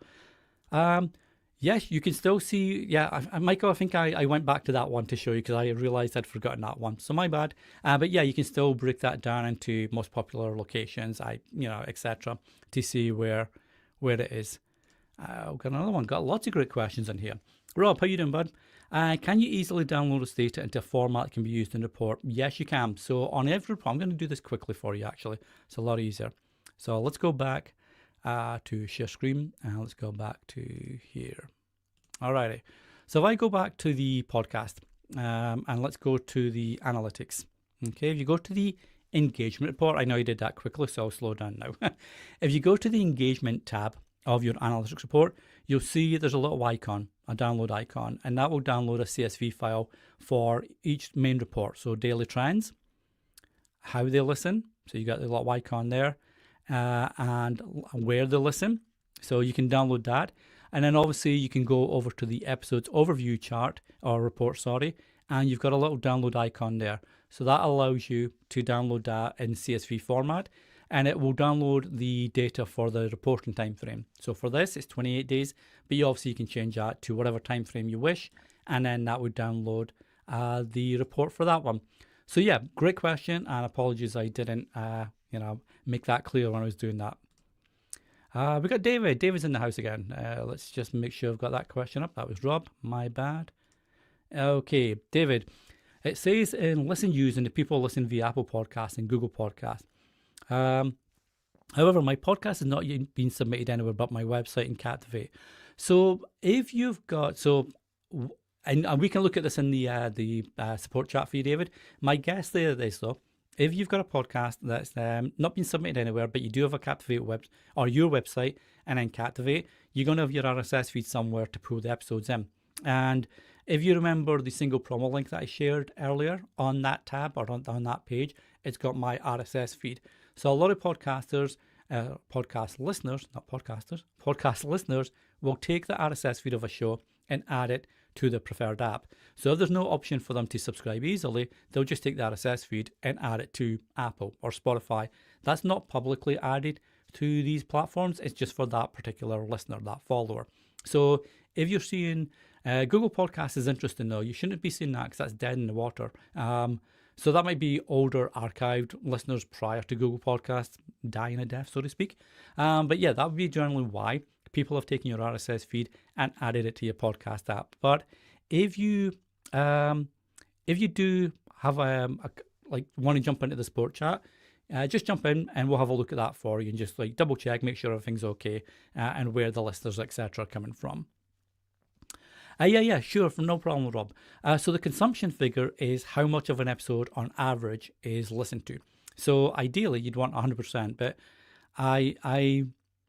Yes, you can still see. Yeah, Michael, I think I went back to that one to show you because I realized I'd forgotten that one. So my bad. But yeah, you can still break that down into most popular locations, etc., to see where it is. We've got another one. Got lots of great questions in here. Rob, how you doing, bud? Can you easily download this data into a format that can be used in a report? Yes, you can. So on every report, I'm going to do this quickly for you, actually. It's a lot easier. So let's go back to share screen, and let's go back to here. Alrighty. So if I go back to the podcast, and let's go to the analytics. Okay, if you go to the engagement report, I know you did that quickly, so I'll slow down now. If you go to the engagement tab of your analytics report, you'll see there's a little icon, a download icon, and that will download a CSV file for each main report. So daily trends, how they listen, so you got the little icon there, and where they listen. So you can download that. And then obviously you can go over to the episodes overview chart or report, and you've got a little download icon there. So that allows you to download that in CSV format, and it will download the data for the reporting time frame. So for this, it's 28 days, but you can change that to whatever time frame you wish, and then that would download the report for that one. So yeah, great question, and apologies I didn't make that clear when I was doing that. We got David. David's in the house again. Let's just make sure I've got that question up. That was Rob. My bad. Okay, David. It says in listen using the people listen via Apple Podcasts and Google Podcasts. However, my podcast has not yet been submitted anywhere but my website and Captivate. So if you've got and we can look at this in the support chat for you, David. My guess there is though. If you've got a podcast that's not been submitted anywhere, but you do have a Captivate web or your website and then Captivate, you're going to have your RSS feed somewhere to pull the episodes in. And if you remember the single promo link that I shared earlier on that tab or on that page, it's got my RSS feed. So a lot of podcasters, podcast listeners will take the RSS feed of a show and add it to the preferred app. So if there's no option for them to subscribe easily, they'll just take the RSS feed and add it to Apple or Spotify. That's not publicly added to these platforms. It's just for that particular listener, that follower. So if you're seeing Google Podcasts is interesting though, you shouldn't be seeing that because that's dead in the water. So that might be older archived listeners prior to Google Podcasts dying a death, so to speak. But yeah, that would be generally why people have taken your RSS feed and added it to your podcast app. But if you do have want to jump into the sport chat, just jump in and we'll have a look at that for you and just like double check, make sure everything's okay, and where the listeners, etc., are coming from. Yeah, sure, no problem, Rob. So the consumption figure is how much of an episode on average is listened to. So ideally, you'd want 100%, but I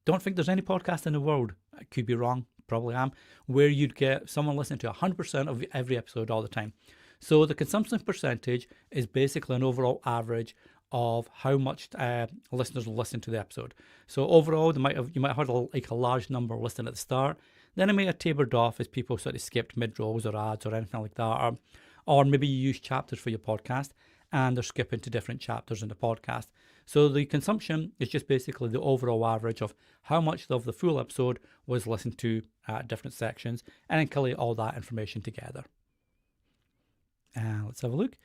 don't think there's any podcast in the world, I could be wrong, probably am, where you'd get someone listening to 100% of every episode all the time. So the consumption percentage is basically an overall average of how much listeners listen to the episode. So overall, you might have had a large number listening at the start. Then it may have tapered off as people sort of skipped mid-rolls or ads or anything like that. Or maybe you use chapters for your podcast and they're skipping to different chapters in the podcast. So the consumption is just basically the overall average of how much of the full episode was listened to at different sections, and then collate all that information together. Let's have a look.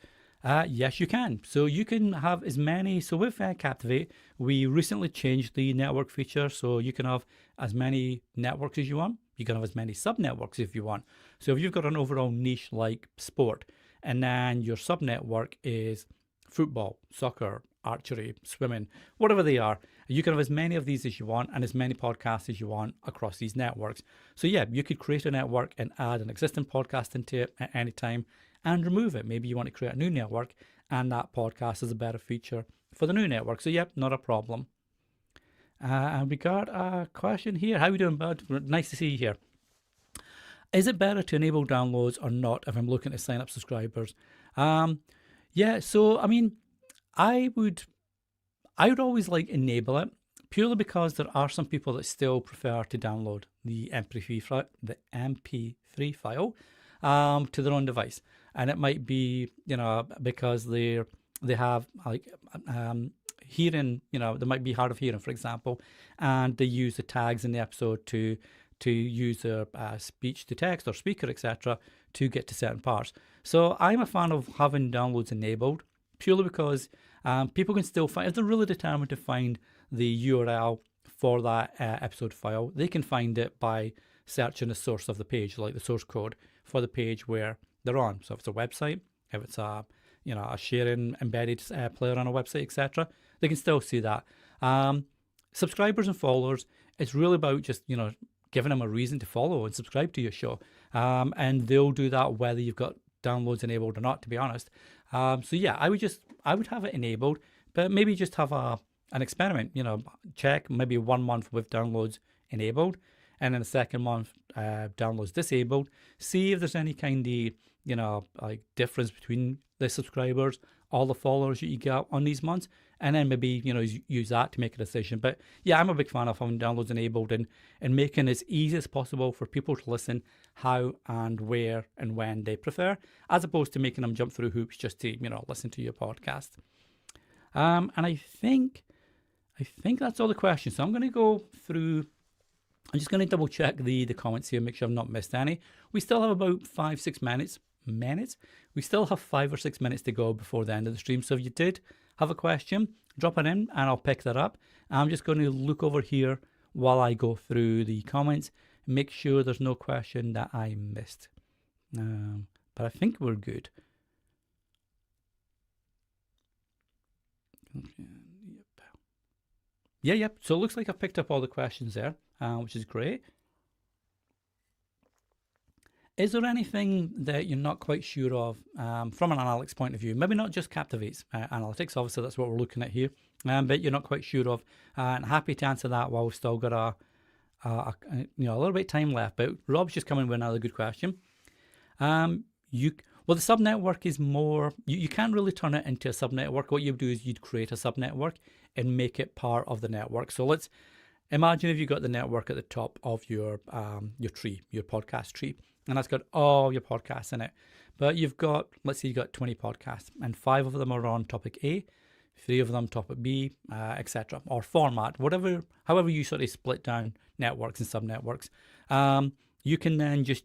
Yes, you can. So you can have as many. So with Captivate, we recently changed the network feature. So you can have as many networks as you want. You can have as many sub-networks if you want. So if you've got an overall niche like sport, and then your sub-network is football, soccer, archery, swimming, whatever they are, you can have as many of these as you want and as many podcasts as you want across these networks. So yeah, you could create a network and add an existing podcast into it at any time and remove it. Maybe you want to create a new network and that podcast is a better feature for the new network. So yep, not a problem. And we got a question here. How are you doing, bud? Nice to see you here. Is it better to enable downloads or not if I'm looking to sign up subscribers? Yeah, so I mean, I would always enable it purely because there are some people that still prefer to download the MP3 file to their own device, and it might be because they have hearing, they might be hard of hearing, for example, and they use the tags in the episode to use their speech to text or speaker, etc., to get to certain parts. So I'm a fan of having downloads enabled purely because people can still find, if they're really determined to find the URL for that episode file, they can find it by searching the source of the page, like the source code for the page where they're on. So if it's a website, if it's a sharing embedded player on a website, etc., they can still see that. Subscribers and followers, it's really about just giving them a reason to follow and subscribe to your show, and they'll do that whether you've got downloads enabled or not, to be honest. So yeah, I would have it enabled, but maybe just have an experiment. Check maybe 1 month with downloads enabled, and then the second month downloads disabled. See if there's any kind of difference between the subscribers, all the followers that you get on these months, and then maybe use that to make a decision. But yeah, I'm a big fan of having downloads enabled and making it as easy as possible for people to listen how and where and when they prefer, as opposed to making them jump through hoops just to listen to your podcast. And I think that's all the questions. So I'm going to go through. I'm just going to double check the comments here, make sure I've not missed any. We still have about 5-6 minutes. We still have 5 or 6 minutes to go before the end of the stream. So if you did have a question, drop it in and I'll pick that up. I'm just going to look over here while I go through the comments, make sure there's no question that I missed. But I think we're good. Yep. So it looks like I've picked up all the questions there, which is great. Is there anything that you're not quite sure of from an analytics point of view? Maybe not just Captivate's analytics, obviously that's what we're looking at here, but you're not quite sure of. And happy to answer that while we've still got a little bit of time left. But Rob's just come in with another good question. You well, the subnetwork is more. You can't really turn it into a subnetwork. What you do is you'd create a subnetwork and make it part of the network. So let's imagine if you got the network at the top of your tree, your podcast tree, and that's got all your podcasts in it. But you've got, let's say you got 20 podcasts, and 5 of them are on topic A, 3 of them topic B, etc., or format, whatever, however you sort of split down networks and subnetworks. You can then just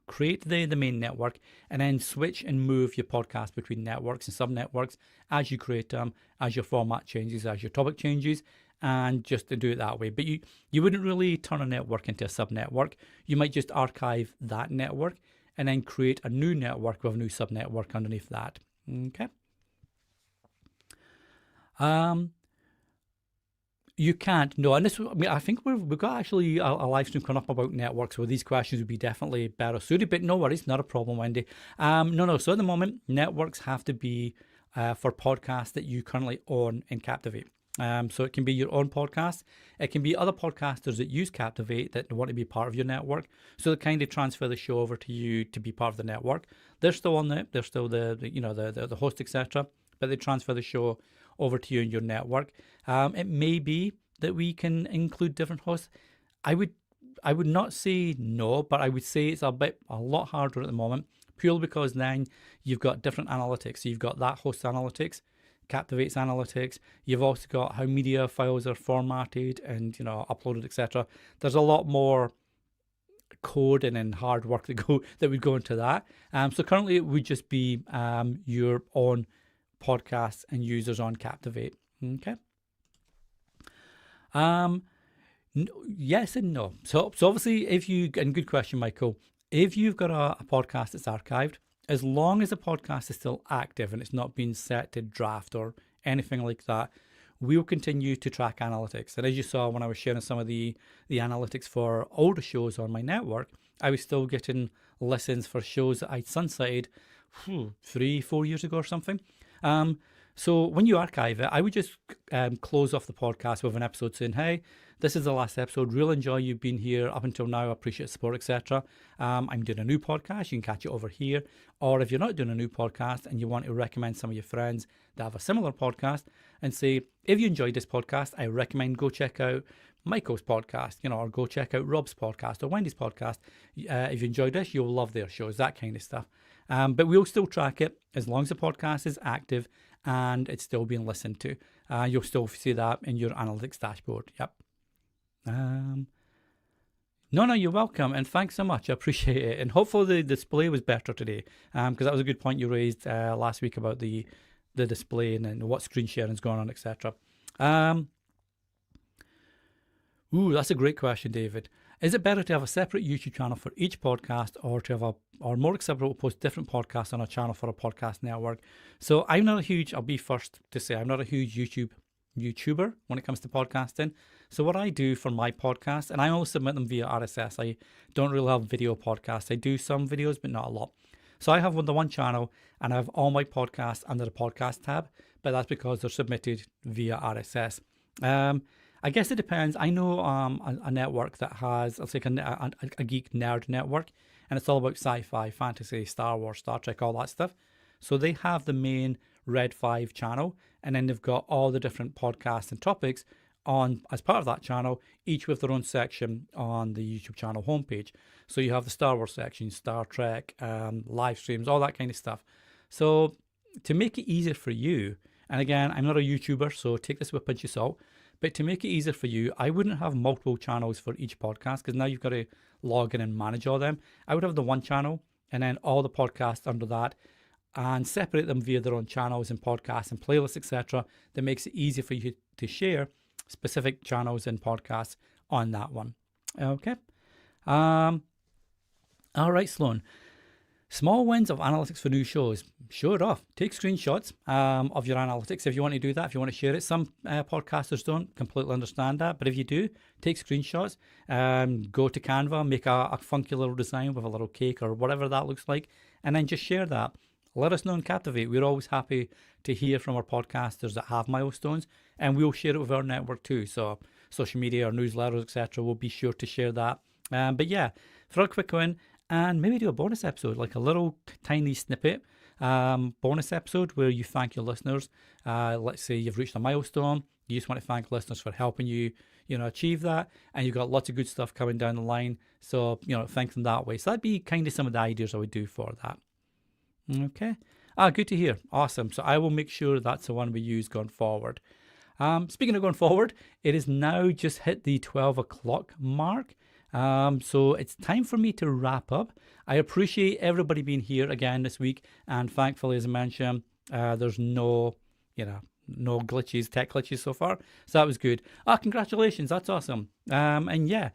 create the main network and then switch and move your podcast between networks and subnetworks as you create them, as your format changes, as your topic changes, and just to do it that way. But you wouldn't really turn a network into a subnetwork. You might just archive that network and then create a new network with a new subnetwork underneath that. Okay. You can't. No, and this, I think we've got actually a live stream coming up about networks where these questions would be definitely better suited, but no worries, not a problem, Wendy. No. So at the moment, networks have to be for podcasts that you currently own in Captivate. So it can be your own podcast. It can be other podcasters that use Captivate that want to be part of your network. So they kind of transfer the show over to you to be part of the network. They're still on it. They're still the host, etc. But they transfer the show over to you in your network. It may be that we can include different hosts. I would not say no, but I would say it's a lot harder at the moment, purely because then you've got different analytics. So you've got that host's analytics, Captivate's analytics. You've also got how media files are formatted and uploaded, etc. There's a lot more coding and hard work that would go into that. So currently it would just be your own podcasts and users on Captivate. Okay. Yes and no. So obviously, and good question, Michael. If you've got a podcast that's archived, as long as the podcast is still active and it's not been set to draft or anything like that, we'll continue to track analytics. And as you saw when I was sharing some of the analytics for older shows on my network, I was still getting listens for shows that I'd sunsetted 3-4 years ago or something. So when you archive it, I would just close off the podcast with an episode saying, hey, this is the last episode. Really enjoy you being here up until now. I appreciate support, etc. I'm doing a new podcast. You can catch it over here. Or if you're not doing a new podcast and you want to recommend some of your friends that have a similar podcast and say, if you enjoyed this podcast, I recommend go check out Michael's podcast, or go check out Rob's podcast or Wendy's podcast. If you enjoyed this, you'll love their shows, that kind of stuff. But we'll still track it as long as the podcast is active and it's still being listened to. You'll still see that in your analytics dashboard. Yep. No, you're welcome. And thanks so much. I appreciate it. And hopefully the display was better today, because that was a good point you raised last week about the display and what screen sharing is going on, etc. That's a great question, David. Is it better to have a separate YouTube channel for each podcast, or to have or more acceptable to post different podcasts on a channel for a podcast network? So I'll be first to say I'm not a huge YouTuber when it comes to podcasting. So what I do for my podcast, and I only submit them via RSS. I don't really have video podcasts. I do some videos, but not a lot. So I have the one channel and I have all my podcasts under the podcast tab, but that's because they're submitted via RSS. I guess it depends. I know a network that has, let's say, a geek nerd network, and it's all about sci-fi, fantasy, Star Wars, Star Trek, all that stuff. So they have the main Red 5 channel, and then they've got all the different podcasts and topics on as part of that channel, each with their own section on the YouTube channel homepage. So you have the Star Wars section, Star Trek, live streams, all that kind of stuff. So to make it easier for you, and again, I'm not a YouTuber, so take this with a pinch of salt, but to make it easier for you, I wouldn't have multiple channels for each podcast, because now you've got to log in and manage all them. I would have the one channel and then all the podcasts under that, and separate them via their own channels and podcasts and playlists, etc. That makes it easier for you to share specific channels and podcasts on that one. Okay. All right, Sloan. Small wins of analytics for new shows. Show it off. Take screenshots of your analytics if you want to do that, if you want to share it. Some podcasters don't completely understand that, but if you do, take screenshots. Go to Canva, make a funky little design with a little cake or whatever that looks like, and then just share that. Let us know in Captivate. We're always happy to hear from our podcasters that have milestones, and we'll share it with our network too. So social media or newsletters, etc., we'll be sure to share that. But yeah, for a quick win, and maybe do a bonus episode, like a little tiny snippet bonus episode where you thank your listeners. Let's say you've reached a milestone. You just want to thank listeners for helping you, achieve that. And you've got lots of good stuff coming down the line. So, thank them that way. So that'd be kind of some of the ideas I would do for that. Okay. Good to hear. Awesome. So I will make sure that's the one we use going forward. Speaking of going forward, it is now just hit the 12 o'clock mark. So it's time for me to wrap up. I appreciate everybody being here again this week. And thankfully, as I mentioned, there's no glitches, tech glitches so far. So that was good. Congratulations. That's awesome. And yeah,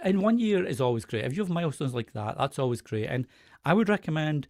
in 1 year is always great. If you have milestones like that, that's always great. And I would recommend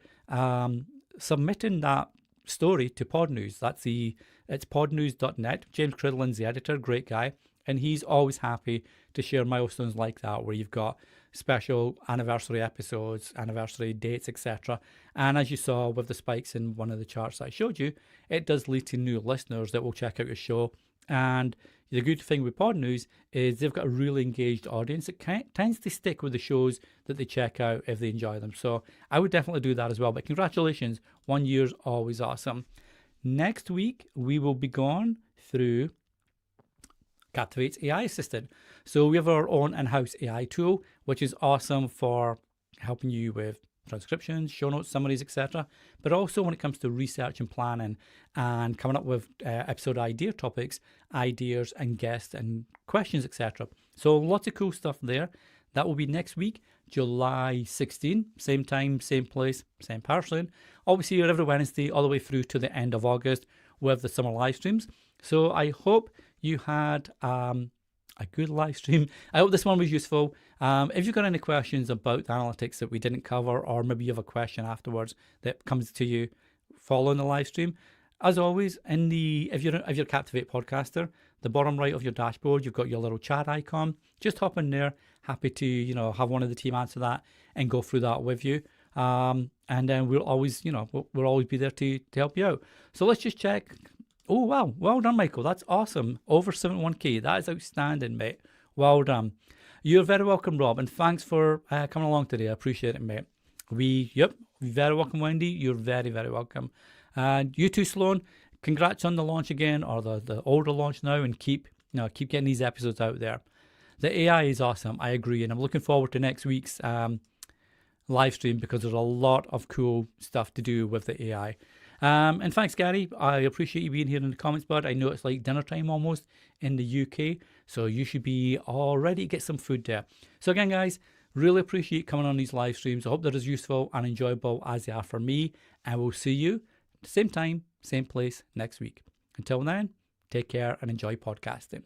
submitting that story to Podnews. It's podnews.net. James Cridlin's the editor, great guy. And he's always happy to share milestones like that, where you've got special anniversary episodes, anniversary dates, etc. And as you saw with the spikes in one of the charts that I showed you, it does lead to new listeners that will check out your show. And the good thing with Podnews is they've got a really engaged audience that tends to stick with the shows that they check out if they enjoy them. So I would definitely do that as well. But congratulations, 1 year's always awesome. Next week, we will be going through Captivate's AI assistant. So we have our own in-house AI tool, which is awesome for helping you with transcriptions, show notes, summaries, etc. But also when it comes to research and planning and coming up with episode idea topics, ideas and guests and questions, etc. So lots of cool stuff there. That will be next week, July 16, same time, same place, same person. Always here every Wednesday all the way through to the end of August with the summer live streams. So I hope you had a good live stream. I hope this one was useful. If you've got any questions about the analytics that we didn't cover, or maybe you have a question afterwards that comes to you following the live stream, as always, if you're a Captivate podcaster, the bottom right of your dashboard, you've got your little chat icon. Just hop in there. Happy to have one of the team answer that and go through that with you. And then we'll always be there to help you out. So let's just check. Oh, wow. Well done, Michael. That's awesome. Over 71K. That is outstanding, mate. Well done. You're very welcome, Rob. And thanks for coming along today. I appreciate it, mate. Very welcome, Wendy. You're very, very welcome. And you too, Sloan. Congrats on the launch again, or the older launch now, and keep getting these episodes out there. The AI is awesome. I agree. And I'm looking forward to next week's live stream because there's a lot of cool stuff to do with the AI. And thanks, Gary. I appreciate you being here in the comments, bud. I know it's like dinner time almost in the UK, so you should be all ready to get some food there. So again, guys, really appreciate coming on these live streams. I hope they're as useful and enjoyable as they are for me, and we'll see you same time, same place next week. Until then, take care and enjoy podcasting.